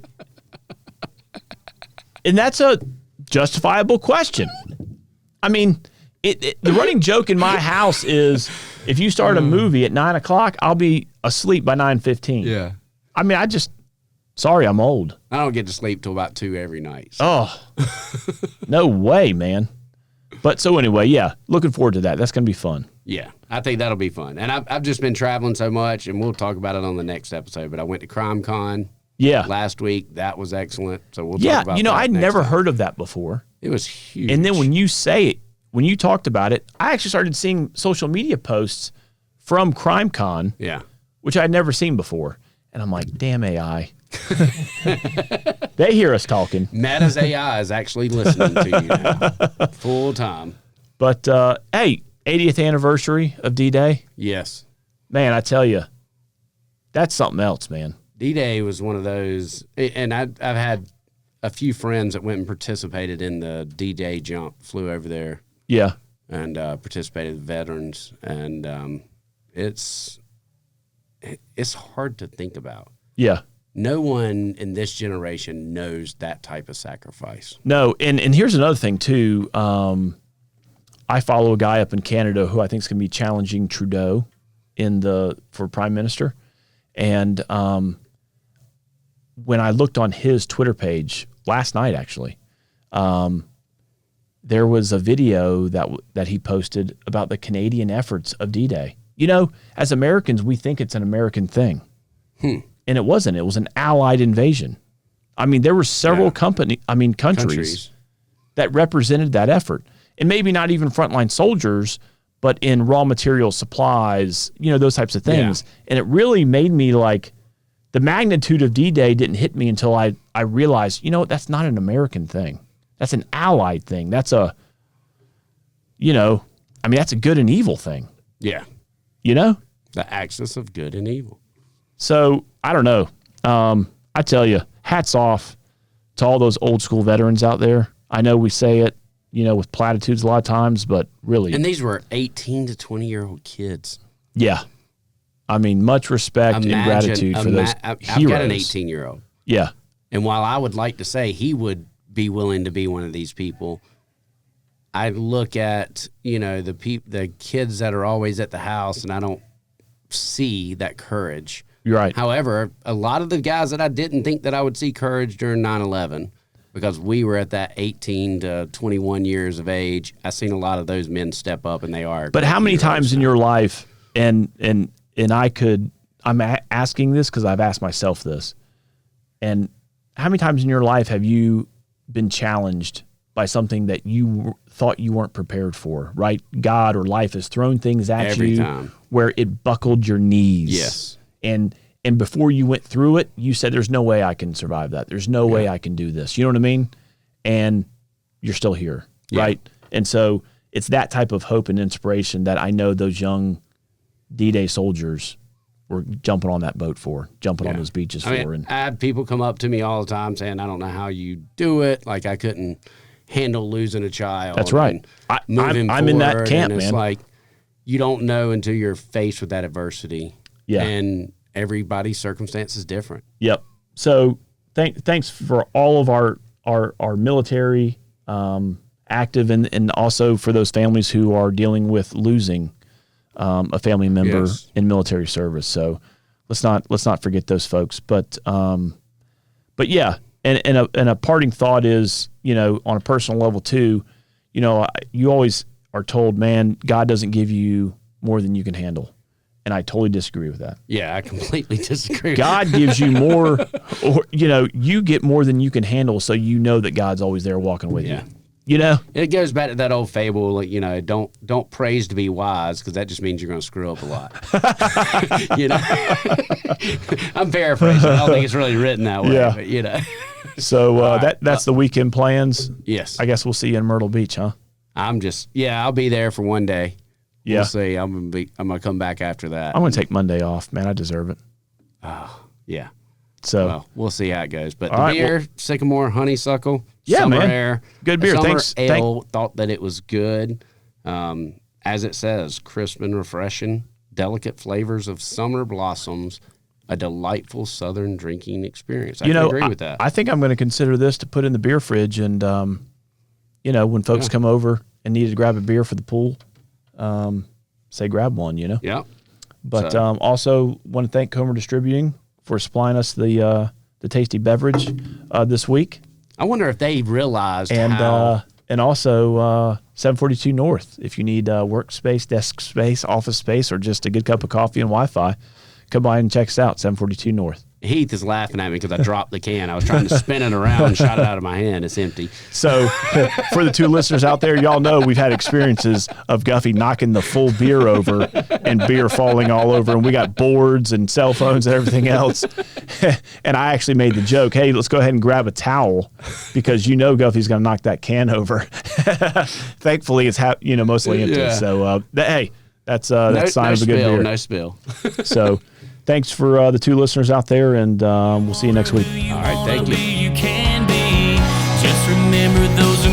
that's a justifiable question. I mean. The running joke in my house is if you start a movie at 9 o'clock, I'll be asleep by 9:15. Yeah. I mean, sorry, I'm old. I don't get to sleep till about 2 every night. So. Oh, no way, man. But so anyway, looking forward to that. That's going to be fun. Yeah, I think that'll be fun. And I've just been traveling so much, and we'll talk about it on the next episode. But I went to CrimeCon last week. That was excellent. So we'll talk about that. I'd never heard of that before. It was huge. And then when you talked about it, I actually started seeing social media posts from CrimeCon, which I'd never seen before. And I'm like, damn AI. They hear us talking. Meta's AI is actually listening to you now, full time. But, hey, 80th anniversary of D-Day. Yes. Man, I tell you, that's something else, man. D-Day was one of those, and I've had a few friends that went and participated in the D-Day jump, flew over there. Yeah. And participated with veterans. And it's hard to think about. Yeah. No one in this generation knows that type of sacrifice. No, and here's another thing too. I follow a guy up in Canada who I think is going to be challenging Trudeau for prime minister. And when I looked on his Twitter page last night, actually, there was a video that he posted about the Canadian efforts of D-Day. You know, as Americans, we think it's an American thing. And it wasn't. It was an Allied invasion. I mean, there were several countries that represented that effort. And maybe not even frontline soldiers, but in raw material supplies, you know, those types of things. Yeah. And it really made me like, the magnitude of D-Day didn't hit me until I realized, you know, that's not an American thing. That's an Allied thing. That's a good and evil thing. Yeah. You know? The axis of good and evil. So, I don't know. I tell you, hats off to all those old school veterans out there. I know we say it, you know, with platitudes a lot of times, but really. And these were 18 to 20-year-old kids. Yeah. I mean, much respect and gratitude for those heroes. I've got an 18-year-old. Yeah. And while I would like to say he would be willing to be one of these people, I look at, you know, the kids that are always at the house, and I don't see that courage. You're right. However, a lot of the guys that I didn't think that I would see courage during 9/11, because we were at that 18 to 21 years of age, I seen a lot of those men step up, and they are. But how many times in your life, and I'm asking this because I've asked myself this, and how many times in your life have you been challenged by something that you thought you weren't prepared for, right? God or life has thrown things at Every time. Where it buckled your knees. Yes. And before you went through it, you said, there's no way I can survive that. There's no way I can do this. You know what I mean? And you're still here, right? And so it's that type of hope and inspiration that I know those young D-Day soldiers were jumping on that boat for, jumping on those beaches for. And I have people come up to me all the time saying, I don't know how you do it. Like, I couldn't handle losing a child. That's right. I'm in that camp, and it's man. like, you don't know until you're faced with that adversity. Yeah. And everybody's circumstance is different. Yep. So thanks for all of our military active and also for those families who are dealing with losing a family member in military service. So let's not forget those folks. But yeah, and a parting thought is, you know, on a personal level too, you know, you always are told, man, God doesn't give you more than you can handle. And I totally disagree with that. Yeah, I completely disagree. God gives you more, or, you know, you get more than you can handle, so you know that God's always there walking with you. You know? It goes back to that old fable, like, you know, don't praise to be wise, because that just means you're going to screw up a lot. You know? I'm paraphrasing. I don't think it's really written that way, but, you know. So that's the weekend plans. Yes. I guess we'll see you in Myrtle Beach, huh? I'll be there for one day. Yeah. We'll see. I'm gonna come back after that. I'm gonna take Monday off, man. I deserve it. Oh, yeah. So we'll see how it goes. But the beer, Sycamore, Honeysuckle, yeah, Summer man. Air. Good beer. Summer Thanks. Ale thought that it was good. As it says, crisp and refreshing, delicate flavors of summer blossoms, a delightful southern drinking experience. I agree with that. I think I'm going to consider this to put in the beer fridge, and you know, when folks come over and need to grab a beer for the pool, say grab one, you know? Yeah. But also want to thank Comer Distributing for supplying us the tasty beverage this week. I wonder if they realized and how... and also 742 North, if you need workspace, desk space, office space, or just a good cup of coffee and Wi-Fi, come by and check us out, 742 North. Heath is laughing at me because I dropped the can. I was trying to spin it around and shot it out of my hand. It's empty. So for the two listeners out there, y'all know we've had experiences of Guffey knocking the full beer over and beer falling all over. And we got boards and cell phones and everything else. And I actually made the joke, hey, let's go ahead and grab a towel because you know Guffey's going to knock that can over. Thankfully, it's mostly empty. Yeah. So, hey, that's a sign of a good beer. No spill. So thanks for the two listeners out there, and we'll see you next week. All right, thank you. You can be. Just remember those